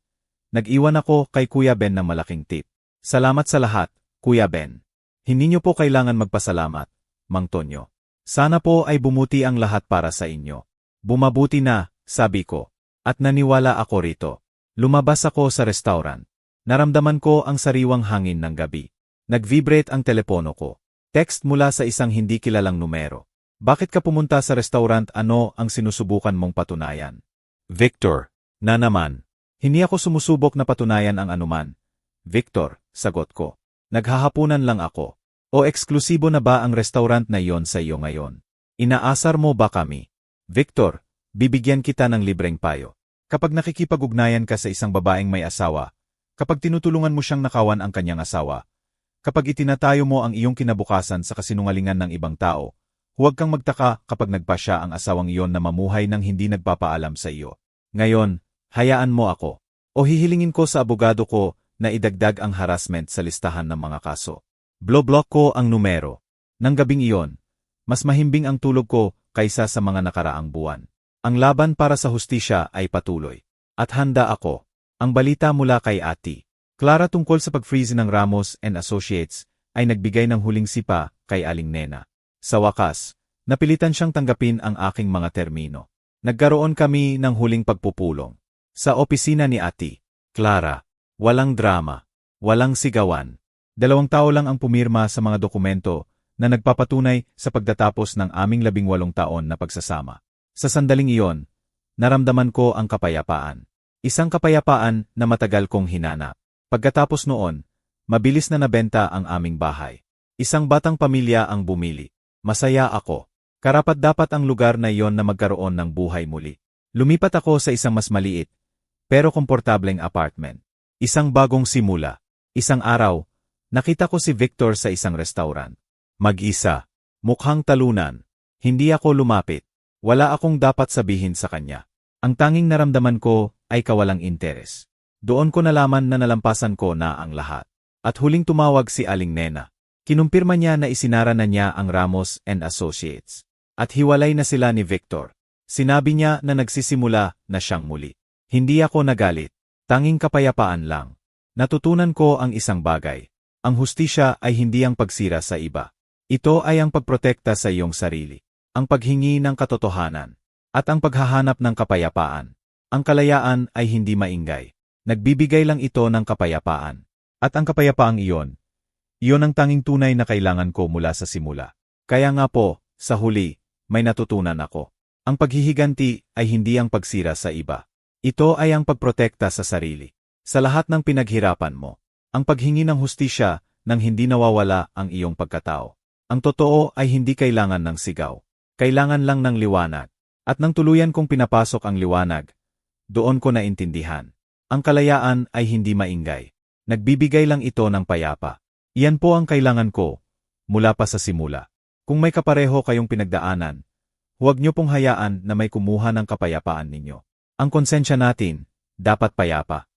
nag-iwan ako kay Kuya Ben ng malaking tip. Salamat sa lahat, Kuya Ben. Hindi niyo po kailangan magpasalamat, Mang Tonyo. Sana po ay bumuti ang lahat para sa inyo. Bumabuti na, sabi ko. At naniwala ako rito. Lumabas ako sa restaurant. Naramdaman ko ang sariwang hangin ng gabi. Nag-vibrate ang telepono ko. Text mula sa isang hindi kilalang numero. Bakit ka pumunta sa restaurant? Ano ang sinusubukan mong patunayan? Victor, na naman. Hindi ako sumusubok na patunayan ang anuman. Victor, sagot ko. Naghahapunan lang ako. O eksklusibo na ba ang restaurant na iyon sa iyo ngayon? Inaasar mo ba kami? Victor, bibigyan kita ng libreng payo. Kapag nakikipag-ugnayan ka sa isang babaeng may asawa, kapag tinutulungan mo siyang nakawan ang kanyang asawa, kapag itinatayo mo ang iyong kinabukasan sa kasinungalingan ng ibang tao, huwag kang magtaka kapag nagpa siya ang asawang iyon na mamuhay ng hindi nagpapaalam sa iyo. Ngayon, hayaan mo ako. O hihilingin ko sa abogado ko na idagdag ang harassment sa listahan ng mga kaso. Block ko ang numero. Nang gabing iyon, mas mahimbing ang tulog ko kaysa sa mga nakaraang buwan. Ang laban para sa hustisya ay patuloy. At handa ako. Ang balita mula kay Ate Clara tungkol sa pag-freeze ng Ramos and Associates ay nagbigay ng huling sipa kay Aling Nena. Sa wakas, napilitan siyang tanggapin ang aking mga termino. Nagkaroon kami ng huling pagpupulong. Sa opisina ni Ate Clara. Walang drama, walang sigawan. 2 tao lang ang pumirma sa mga dokumento na nagpapatunay sa pagtatapos ng aming 18 taon na pagsasama. Sa sandaling iyon, naramdaman ko ang kapayapaan. Isang kapayapaan na matagal kong hinanap. Pagkatapos noon, mabilis na nabenta ang aming bahay. Isang batang pamilya ang bumili. Masaya ako. Karapat-dapat ang lugar na iyon na magkaroon ng buhay muli. Lumipat ako sa isang mas maliit, pero komportableng apartment. Isang bagong simula. Isang araw, nakita ko si Victor sa isang restaurant. Mag-isa. Mukhang talunan. Hindi ako lumapit. Wala akong dapat sabihin sa kanya. Ang tanging naramdaman ko ay kawalang interes. Doon ko nalaman na nalampasan ko na ang lahat. At huling tumawag si Aling Nena. Kinumpirma niya na isinara na niya ang Ramos and Associates. At hiwalay na sila ni Victor. Sinabi niya na nagsisimula na siyang muli. Hindi ako nagalit. Tanging kapayapaan lang. Natutunan ko ang isang bagay. Ang hustisya ay hindi ang pagsira sa iba. Ito ay ang pagprotekta sa iyong sarili. Ang paghingi ng katotohanan. At ang paghahanap ng kapayapaan. Ang kalayaan ay hindi maingay. Nagbibigay lang ito ng kapayapaan. At ang kapayapaang iyon ang tanging tunay na kailangan ko mula sa simula. Kaya nga po, sa huli, may natutunan ako. Ang paghihiganti ay hindi ang pagsira sa iba. Ito ay ang pagprotekta sa sarili. Sa lahat ng pinaghirapan mo. Ang paghingi ng hustisya nang hindi nawawala ang iyong pagkatao. Ang totoo ay hindi kailangan ng sigaw. Kailangan lang ng liwanag. At nang tuluyan kong pinapasok ang liwanag, doon ko naintindihan. Ang kalayaan ay hindi maingay. Nagbibigay lang ito ng payapa. Iyan po ang kailangan ko, mula pa sa simula. Kung may kapareho kayong pinagdaanan, huwag niyo pong hayaan na may kumuha ng kapayapaan ninyo. Ang konsensya natin, dapat payapa.